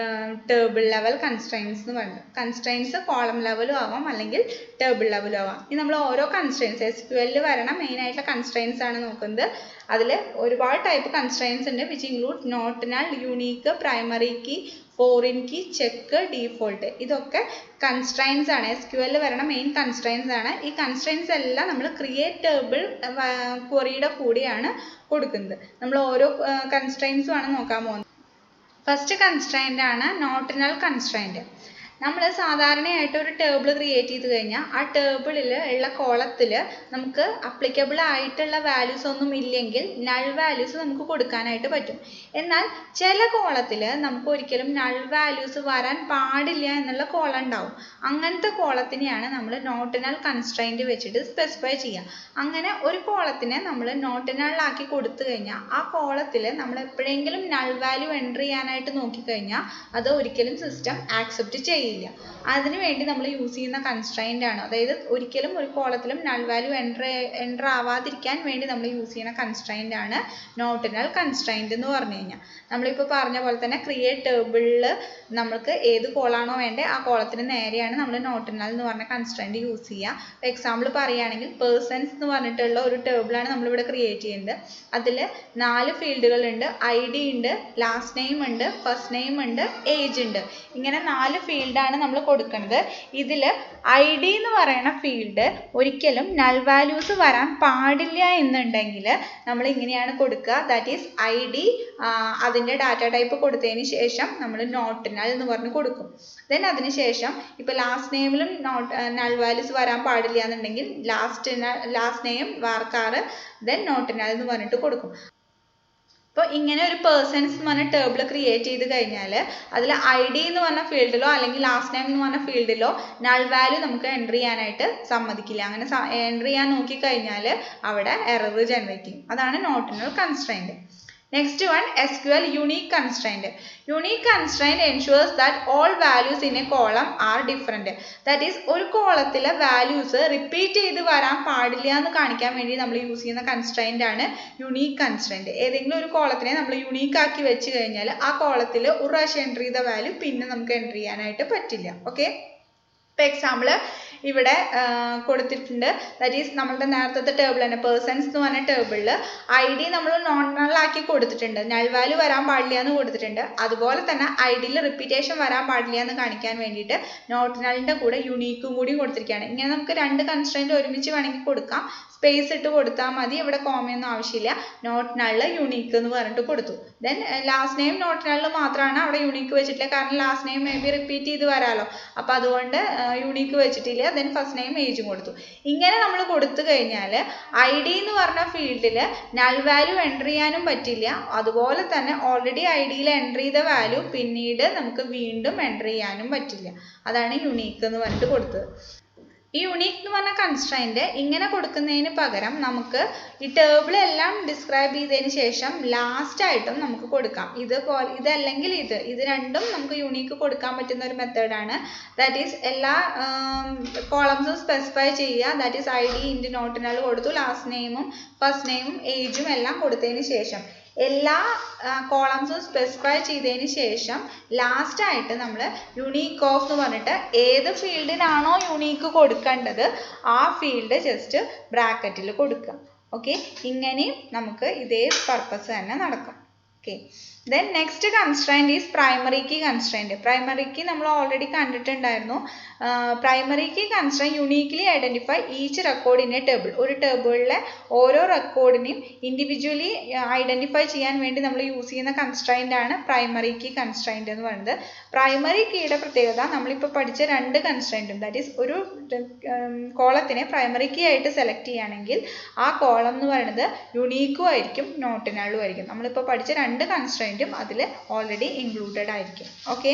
ടേബിൾ ലെവൽ കൺസ്ട്രെയിൻസ് എന്ന് പറയുന്നത്. കൺസ്ട്രെയിൻസ് കോളം ലെവലും ആവാം അല്ലെങ്കിൽ ടേബിൾ ലെവലും ആവാം. ഇനി നമ്മൾ ഓരോ കൺസ്ട്രെയിൻസ് SQL വരണ മെയിൻ ആയിട്ടുള്ള കൺസ്ട്രെയിൻസ് ആണ് നോക്കുന്നത്. അതിൽ ഒരുപാട് ടൈപ്പ് കൺസ്ട്രെയിൻസ് ഉണ്ട് which include not null, unique, primary key, foreign key, check, default. ഇതൊക്കെ കൺസ്ട്രെയിൻസ് ആണ്. SQL വരണ മെയിൻ കൺസ്ട്രെയിൻസ് ആണ്. ഈ കൺസ്ട്രെയിൻസ് എല്ലാം നമ്മൾ ക്രിയേറ്റ് ടേബിൾ ക്വറിയുടെ കൂടിയാണ് കൊടുക്കുന്നത്. നമ്മൾ ഓരോ കൺസ്ട്രെയിൻസും ആണ് നോക്കാൻ പോകുന്നത്. ഫസ്റ്റ് കൺസ്ട്രെയിൻ്റ് ആണ് നോട്ട് നൾ കൺസ്ട്രെയിൻറ്റ്. നമ്മൾ സാധാരണയായിട്ട് ഒരു ടേബിൾ ക്രിയേറ്റ് ചെയ്ത് കഴിഞ്ഞാൽ ആ ടേബിളിൽ ഉള്ള കോളത്തിൽ നമുക്ക് അപ്ലിക്കബിൾ ആയിട്ടുള്ള വാല്യൂസ് ഒന്നും ഇല്ലെങ്കിൽ നൾ വാല്യൂസ് നമുക്ക് കൊടുക്കാനായിട്ട് പറ്റും. എന്നാൽ ചില കോളത്തിൽ നമുക്ക് ഒരിക്കലും നൾ വാല്യൂസ് വരാൻ പാടില്ല എന്നുള്ള കോളം ഉണ്ടാവും. അങ്ങനത്തെ കോളത്തിനെയാണ് നമ്മൾ നോട്ട് നൾ കൺസ്ട്രെയിൻറ്റ് വെച്ചിട്ട് സ്പെസിഫൈ ചെയ്യുക. അങ്ങനെ ഒരു കോളത്തിനെ നമ്മൾ നോട്ട് നൾ ആക്കി കൊടുത്തു കഴിഞ്ഞാൽ ആ കോളത്തിൽ നമ്മൾ എപ്പോഴെങ്കിലും നൾ വാല്യൂ എൻ്റർ ചെയ്യാനായിട്ട് നോക്കിക്കഴിഞ്ഞാൽ അത് ഒരിക്കലും സിസ്റ്റം ആക്സെപ്റ്റ് ചെയ്യില്ല. അതിനു വേണ്ടി നമ്മൾ യൂസ് ചെയ്യുന്ന കൺസ്ട്രെയിൻ്റ് ആണ്. അതായത് ഒരിക്കലും ഒരു കോളത്തിലും നൾ വാല്യൂ എൻ്റർ ആവാതിരിക്കാൻ വേണ്ടി നമ്മൾ യൂസ് ചെയ്യുന്ന കൺസ്ട്രെയിൻ്റ് ആണ് നോട്ട് നൾ കൺസ്ട്രെയിൻ്റ് എന്ന് പറഞ്ഞു കഴിഞ്ഞാൽ. നമ്മളിപ്പോൾ പറഞ്ഞ പോലെ തന്നെ ക്രിയേറ്റ് ടേബിളിൽ നമുക്ക് ഏത് കോളാണോ വേണ്ടത് ആ കോളത്തിന് നേരെയാണ് നമ്മൾ നോട്ട് നൾ എന്ന് പറഞ്ഞ കൺസ്ട്രെയിൻ്റ് യൂസ് ചെയ്യുക. ഇപ്പോൾ എക്സാമ്പിൾ പറയുകയാണെങ്കിൽ പേഴ്സൺസ് എന്ന് പറഞ്ഞിട്ടുള്ള ഒരു ടേബിളാണ് നമ്മളിവിടെ ക്രിയേറ്റ് ചെയ്യുന്നത്. അതിൽ 4 ഫീൽഡുകളുണ്ട്. ID ഉണ്ട്, ലാസ്റ്റ് നെയിം ഉണ്ട്, ഫസ്റ്റ് നെയിം ഉണ്ട്, ഏജ് ഉണ്ട്. ഇങ്ങനെ 4 ഫീൽഡാണ് നമ്മൾ കൊടുക്കുന്നത്. ഇതിൽ ID എന്ന് പറയുന്ന ഫീൽഡ് ഒരിക്കലും നൾ വാല്യൂസ് വരാൻ പാടില്ല എന്നുണ്ടെങ്കിൽ നമ്മൾ ഇങ്ങനെയാണ് കൊടുക്കുക. ദാറ്റ് ഈസ് ID അതിൻ്റെ ഡാറ്റ ടൈപ്പ് കൊടുത്തതിന് ശേഷം നമ്മൾ നോട്ട് നൾ എന്ന് പറഞ്ഞ് കൊടുക്കും. ദെൻ അതിനുശേഷം ഇപ്പോൾ ലാസ്റ്റ് നെയിമിലും നൾ വാല്യൂസ് വരാൻ പാടില്ല എന്നുണ്ടെങ്കിൽ last name varchar then not null എന്ന് പറഞ്ഞിട്ട് കൊടുക്കും. അപ്പോൾ ഇങ്ങനെ ഒരു പേഴ്സൺസ് എന്ന് പറഞ്ഞ ടേബിൾ ക്രിയേറ്റ് ചെയ്ത് കഴിഞ്ഞാൽ അതിൽ ID എന്ന് പറഞ്ഞ ഫീൽഡിലോ അല്ലെങ്കിൽ ലാസ്റ്റ് നെയിം എന്ന് പറഞ്ഞ ഫീൽഡിലോ നൾ വാല്യൂ നമുക്ക് എൻ്റർ ചെയ്യാനായിട്ട് സമ്മതിക്കില്ല. അങ്ങനെ എൻ്റർ ചെയ്യാൻ നോക്കിക്കഴിഞ്ഞാൽ അവിടെ എറർ ജനറേറ്റ് ചെയ്യും. അതാണ് not null constraint. Next one, SQL unique constraint. Unique constraint ensures that all values in a column are different. That is, ഒരു കോളത്തിലെ വാല്യൂസ് റിപ്പീറ്റ് ചെയ്ത് വരാൻ പാടില്ല എന്ന് കാണിക്കാൻ വേണ്ടി നമ്മൾ യൂസ് ചെയ്യുന്ന കൺസ്ട്രെയിൻ്റ് ആണ് യുണീക്ക് കൺസ്ട്രെയിൻറ്റ്. ഏതെങ്കിലും ഒരു കോളത്തിനെ നമ്മൾ യുണീക്ക് ആക്കി വെച്ച് കഴിഞ്ഞാൽ ആ കോളത്തിൽ ഒരു പ്രാവശ്യം എൻ്റർ ചെയ്ത വാല്യൂ പിന്നെ നമുക്ക് എൻ്റർ ചെയ്യാനായിട്ട് പറ്റില്ല. ഓക്കെ, ഇപ്പോൾ എക്സാമ്പിൾ ഇവിടെ കൊടുത്തിട്ടുണ്ട്. ദാറ്റ് ഈസ് നമ്മളുടെ നേരത്തെ ടേബിൾ തന്നെ പേഴ്സൺസ് എന്ന് പറഞ്ഞ ടേബിളിൽ ID നമ്മൾ നോട്ട് നൾ ആക്കി കൊടുത്തിട്ടുണ്ട്. നൾ വാല്യൂ വരാൻ പാടില്ല എന്ന് കൊടുത്തിട്ടുണ്ട്. അതുപോലെ തന്നെ IDയിൽ റിപ്പീറ്റേഷൻ വരാൻ പാടില്ല എന്ന് കാണിക്കാൻ വേണ്ടിയിട്ട് നോട്ട് നളിൻ്റെ കൂടെ യുണീക്കും കൂടി കൊടുത്തിരിക്കുകയാണ്. ഇങ്ങനെ നമുക്ക് 2 കൺസ്ട്രെയിൻറ്റ് ഒരുമിച്ച് വേണമെങ്കിൽ കൊടുക്കാം. സ്പേസ് ഇട്ട് കൊടുത്താൽ മതി. ഇവിടെ കോമയൊന്നും ആവശ്യമില്ല. നോട്ട് നൾ യുണീക്ക് എന്ന് പറഞ്ഞിട്ട് കൊടുത്തു. Then last name not null മാത്രമാണ് അവിടെ യുണീക്ക് വെച്ചിട്ടില്ല. കാരണം last name may be repeat ചെയ്ത് വരാമല്ലോ. അപ്പോൾ അതുകൊണ്ട് യുണീക്ക് വെച്ചിട്ടില്ല. ദെൻ ഫസ്റ്റ് നെയിം ഏജും കൊടുത്തു. ഇങ്ങനെ നമ്മൾ കൊടുത്തു കഴിഞ്ഞാൽ ID എന്ന് പറഞ്ഞ ഫീൽഡിൽ നൾ വാല്യൂ എൻ്റർ ചെയ്യാനും പറ്റില്ല. അതുപോലെ തന്നെ ഓൾറെഡി IDയിൽ എൻ്റർ ചെയ്ത വാല്യൂ പിന്നീട് നമുക്ക് വീണ്ടും എൻ്റർ ചെയ്യാനും പറ്റില്ല. അതാണ് യുണീക്ക് എന്ന് പറഞ്ഞിട്ട് കൊടുത്തത്. ഈ യുണീക്ക് എന്ന് പറഞ്ഞ കൺസ്ട്രെയിൻറ്റ് ഇങ്ങനെ കൊടുക്കുന്നതിന് പകരം നമുക്ക് ഈ ടേബിൾ എല്ലാം ഡിസ്ക്രൈബ് ചെയ്തതിന് ശേഷം ലാസ്റ്റ് ആയിട്ടും നമുക്ക് കൊടുക്കാം. ഇതല്ലെങ്കിൽ ഇത് രണ്ടും നമുക്ക് യുണീക്ക് കൊടുക്കാൻ പറ്റുന്ന ഒരു മെത്തേഡാണ്. ദാറ്റ് ഈസ് എല്ലാ കോളംസും സ്പെസിഫൈ ചെയ്യുക. That is ID into not null കൊടുത്തു. ലാസ്റ്റ് നെയിമും ഫസ്റ്റ് നെയിമും ഏജും എല്ലാം കൊടുത്തതിന് ശേഷം എല്ലാ കോളംസും സ്പെസിഫൈ ചെയ്തതിന് ശേഷം ലാസ്റ്റ് ആയിട്ട് നമ്മൾ യുണീക്ക് ഓഫ് എന്ന് പറഞ്ഞിട്ട് ഏത് ഫീൽഡിനാണോ യുണീക്ക് കൊടുക്കേണ്ടത് ആ ഫീൽഡ് ജസ്റ്റ് ബ്രാക്കറ്റിൽ കൊടുക്കുക. ഓക്കെ, ഇങ്ങനെയും നമുക്ക് ഇതേ പർപ്പസ് തന്നെ നടക്കും. Okay, then next constraint is primary key constraint. Primary key നമ്മൾ ഓൾറെഡി കണ്ടിട്ടുണ്ടായിരുന്നു. Primary key constraint uniquely identify each record in a table. ഒരു ടേബിളിലെ ഓരോ റെക്കോർഡിനെയും ഇൻഡിവിജ്വലി ഐഡന്റിഫൈ ചെയ്യാൻ വേണ്ടി നമ്മൾ യൂസ് ചെയ്യുന്ന കൺസ്ട്രെയിൻ്റ് ആണ് പ്രൈമറി കീ കൺസ്ട്രെയിൻ്റ് എന്ന് പറയുന്നത്. പ്രൈമറി കീയുടെ പ്രത്യേകത നമ്മളിപ്പോൾ പഠിച്ച 2 കൺസ്ട്രെയിൻറ്റും ദാറ്റ് ഈസ് ഒരു കോളത്തിനെ പ്രൈമറി കീ ആയിട്ട് സെലക്ട് ചെയ്യുകയാണെങ്കിൽ ആ കോളം എന്ന് പറയുന്നത് യുണീക്കും ആയിരിക്കും നോട്ട് നള്ളും ആയിരിക്കും. നമ്മളിപ്പോൾ പഠിച്ച 2 കൺസ്ട്രെയിൻറ്റും അതിൽ ഓൾറെഡി ഇൻക്ലൂഡഡ് ആയിരിക്കും. ഓക്കെ,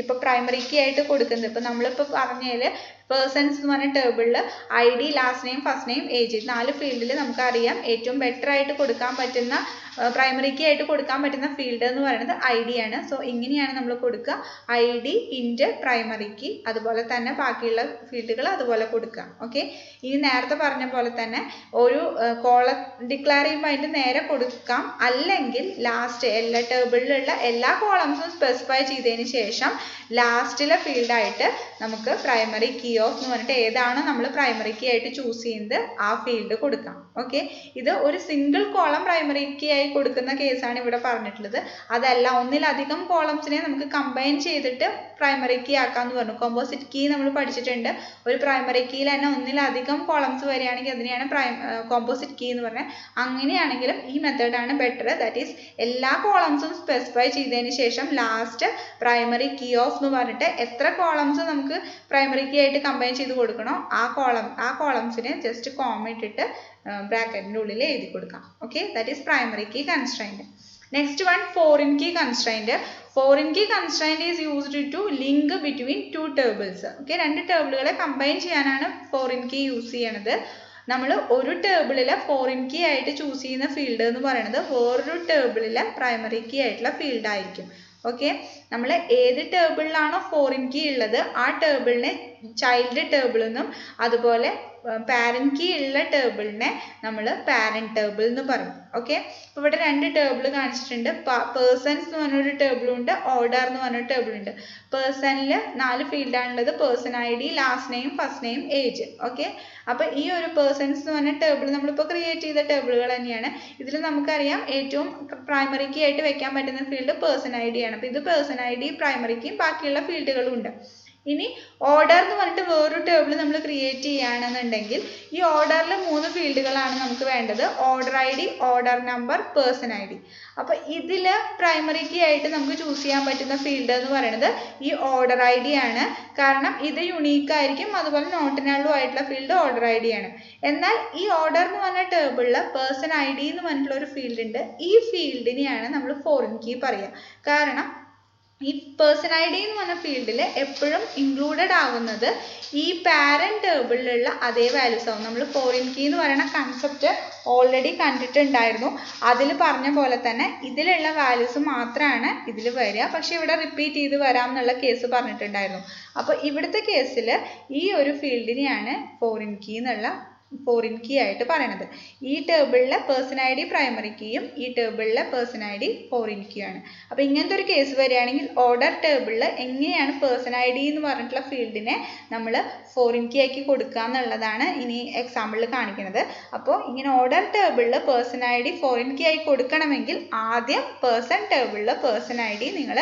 ഇപ്പോൾ പ്രൈമറി കീ ആയിട്ട് കൊടുക്കുന്നത് ഇപ്പോൾ നമ്മളിപ്പോൾ പറഞ്ഞതിൽ പേഴ്സൺസ് എന്ന് പറഞ്ഞ ടേബിളിൽ ID last name first name age 4 ഫീൽഡിൽ നമുക്കറിയാം ഏറ്റവും ബെറ്റർ ആയിട്ട് കൊടുക്കാൻ പറ്റുന്ന പ്രൈമറി കീ ആയിട്ട് കൊടുക്കാൻ പറ്റുന്ന ഫീൽഡ് എന്ന് പറയുന്നത് ID ആണ്. സോ ഇങ്ങനെയാണ് നമ്മൾ കൊടുക്കുക, ID ഇൻറ്റ് പ്രൈമറി കീ. അതുപോലെ തന്നെ ബാക്കിയുള്ള ഫീൽഡുകൾ അതുപോലെ കൊടുക്കുക. ഓക്കെ, ഇനി നേരത്തെ പറഞ്ഞ പോലെ തന്നെ ഒരു കോളം ഡിക്ലെയർ ചെയ്യുമ്പോൾ അതിൻ്റെ നേരെ കൊടുക്കാം, അല്ലെങ്കിൽ ലാസ്റ്റ് എല്ലാ ടേബിളിലുള്ള എല്ലാ കോളംസും സ്പെസിഫൈ ചെയ്തതിന് ശേഷം ലാസ്റ്റിലെ ഫീൽഡായിട്ട് നമുക്ക് പ്രൈമറി കീ ഓഫ് എന്ന് പറഞ്ഞിട്ട് ഏതാണോ നമ്മൾ പ്രൈമറി കീ ആയിട്ട് ചൂസ് ചെയ്യുന്നത് ആ ഫീൽഡ് കൊടുക്കാം. ഓക്കെ, ഇത് ഒരു സിംഗിൾ കോളം പ്രൈമറി കീ ആയി കൊടുക്കുന്ന കേസാണ് ഇവിടെ പറഞ്ഞിട്ടുള്ളത്. അതല്ല, ഒന്നിലധികം കോളംസിനെ നമുക്ക് കമ്പൈൻ ചെയ്തിട്ട് പ്രൈമറി കീ ആക്കാന്ന് പറഞ്ഞു. കോമ്പോസിറ്റ് കീ നമ്മൾ പഠിച്ചിട്ടുണ്ട്. ഒരു പ്രൈമറി കീയിൽ തന്നെ ഒന്നിലധികം കോളംസ് വരികയാണെങ്കിൽ അതിനെയാണ് കോമ്പോസിറ്റ് കീ എന്ന് പറഞ്ഞത്. അങ്ങനെയാണെങ്കിലും ഈ മെത്തേഡാണ് ബെറ്റർ. ദാറ്റ് ഈസ് എല്ലാ കോളംസും സ്പെസിഫൈ ചെയ്തതിന് ശേഷം ലാസ്റ്റ് പ്രൈമറി കീ ഓഫ് എന്ന് പറഞ്ഞിട്ട് എത്ര കോളംസ് നമുക്ക് പ്രൈമറി കീ ആയിട്ട് കമ്പൈൻ ചെയ്ത് കൊടുക്കണോ ആ കോളംസിനെ ജസ്റ്റ് കോമ ഇട്ടിട്ട് ബ്രാക്കറ്റിൻ്റെ ഉള്ളിൽ എഴുതി കൊടുക്കാം. Okay, that is primary key constraint. Next one, foreign key constraint. Foreign key constraint is used to link between two tables. Okay, രണ്ട് ടേബിളുകളെ കമ്പൈൻ ചെയ്യാനാണ് ഫോറിൻ കീ യൂസ് ചെയ്യണത്. നമ്മൾ ഒരു ടേബിളിലെ ഫോറിൻ കീ ആയിട്ട് ചൂസ് ചെയ്യുന്ന ഫീൽഡ് എന്ന് പറയുന്നത് വേറൊരു ടേബിളിലെ പ്രൈമറി കീ ആയിട്ടുള്ള ഫീൽഡ് ആയിരിക്കും. ഓക്കെ, നമ്മൾ ഏത് ടേബിളിലാണോ ഫോറിൻ കീ ഉള്ളത് ആ ടേബിളിനെ ചൈൽഡ് ടേബിൾ എന്നും അതുപോലെ പാരന്റ് കീ ഉള്ള ടേബിളിനെ നമ്മൾ പാരന്റ് ടേബിൾ എന്ന് പറയും. ഓക്കെ, അപ്പോൾ ഇവിടെ രണ്ട് ടേബിൾ കാണിച്ചിട്ടുണ്ട്. പേഴ്സൺസ് എന്ന് പറഞ്ഞൊരു ടേബിളും ഉണ്ട്, ഓർഡർ എന്ന് പറഞ്ഞൊരു ടേബിൾ ഉണ്ട്. പേഴ്സണിൽ 4 ഫീൽഡാണുള്ളത്. Person ID, last name, first name, age. Okay, അപ്പോൾ ഈ ഒരു പേഴ്സൺസ് എന്ന് പറഞ്ഞ ടേബിൾ നമ്മളിപ്പോൾ ക്രിയേറ്റ് ചെയ്ത ടേബിളുകൾ തന്നെയാണ്. ഇതിൽ നമുക്കറിയാം ഏറ്റവും പ്രൈമറി കീ ആയിട്ട് വെക്കാൻ പറ്റുന്ന ഫീൽഡ് പേഴ്സൺ ID ആണ്. അപ്പോൾ ഇത് പേഴ്സൺ ID, പ്രൈമറി കീ, ബാക്കിയുള്ള ഫീൽഡുകളും ഉണ്ട്. ഇനി ഓർഡർ എന്ന് പറഞ്ഞിട്ട് വേറൊരു ടേബിൾ നമ്മൾ ക്രിയേറ്റ് ചെയ്യുകയാണെന്നുണ്ടെങ്കിൽ ഈ ഓർഡറിൽ 3 ഫീൽഡുകളാണ് നമുക്ക് വേണ്ടത്. Order ID, order number, person ID. അപ്പോൾ ഇതിൽ പ്രൈമറി കീ ആയിട്ട് നമുക്ക് ചൂസ് ചെയ്യാൻ പറ്റുന്ന ഫീൽഡ് എന്ന് പറയുന്നത് ഈ ഓർഡർ ID ആണ്. കാരണം ഇത് യുണീക്ക് ആയിരിക്കും. അതുപോലെ നോട്ട് നൾ ആയിട്ടുള്ള ഫീൽഡ് ഓർഡർ ID ആണ്. എന്നാൽ ഈ ഓർഡർ എന്ന് പറഞ്ഞ ടേബിളിൽ പേഴ്സൺ ID എന്ന് പറഞ്ഞിട്ടുള്ള ഒരു ഫീൽഡ് ഉണ്ട്. ഈ ഫീൽഡിനെയാണ് നമ്മൾ ഫോറിൻ കീ പറയുക. കാരണം ഈ പേഴ്സൺ ID എന്ന് പറഞ്ഞ ഫീൽഡിൽ എപ്പോഴും ഇൻക്ലൂഡഡ് ആവുന്നത് ഈ പാരന്റ് ടേബിളിലുള്ള അതേ വാല്യൂസ് ആവും. നമ്മൾ ഫോറിൻ കീ എന്ന് പറയുന്ന കൺസെപ്റ്റ് ഓൾറെഡി കണ്ടിട്ടുണ്ടായിരുന്നു. അതിൽ പറഞ്ഞ പോലെ തന്നെ ഇതിലുള്ള വാല്യൂസ് മാത്രമാണ് ഇതിൽ വരിക. പക്ഷെ ഇവിടെ റിപ്പീറ്റ് ചെയ്ത് വരാം എന്നുള്ള കേസ് പറഞ്ഞിട്ടുണ്ടായിരുന്നു. അപ്പോൾ ഇവിടുത്തെ കേസിൽ ഈ ഒരു ഫീൽഡിനെയാണ് ഫോറിൻ കീ ആയിട്ട് പറയണത്. ഈ ടേബിളിലെ പേഴ്സൺ ID പ്രൈമറി കീയും ഈ ടേബിളിലെ പേഴ്സൺ ID ഫോറിൻ കീ ആണ്. അപ്പോൾ ഇങ്ങനത്തെ ഒരു കേസ് വരികയാണെങ്കിൽ ഓർഡർ ടേബിളിൽ എങ്ങനെയാണ് പേഴ്സൺ ID എന്ന് പറഞ്ഞിട്ടുള്ള ഫീൽഡിനെ നമ്മൾ ഫോറിൻ കീ ആക്കി കൊടുക്കുക എന്നുള്ളതാണ് ഇനി എക്സാമ്പിളിൽ കാണിക്കുന്നത്. അപ്പോൾ ഇങ്ങനെ ഓർഡർ ടേബിളിൽ പേഴ്സൺ ID ഫോറിൻ കീ ആയി കൊടുക്കണമെങ്കിൽ ആദ്യം പേഴ്സൺ ടേബിളിൽ പേഴ്സൺ ID നിങ്ങൾ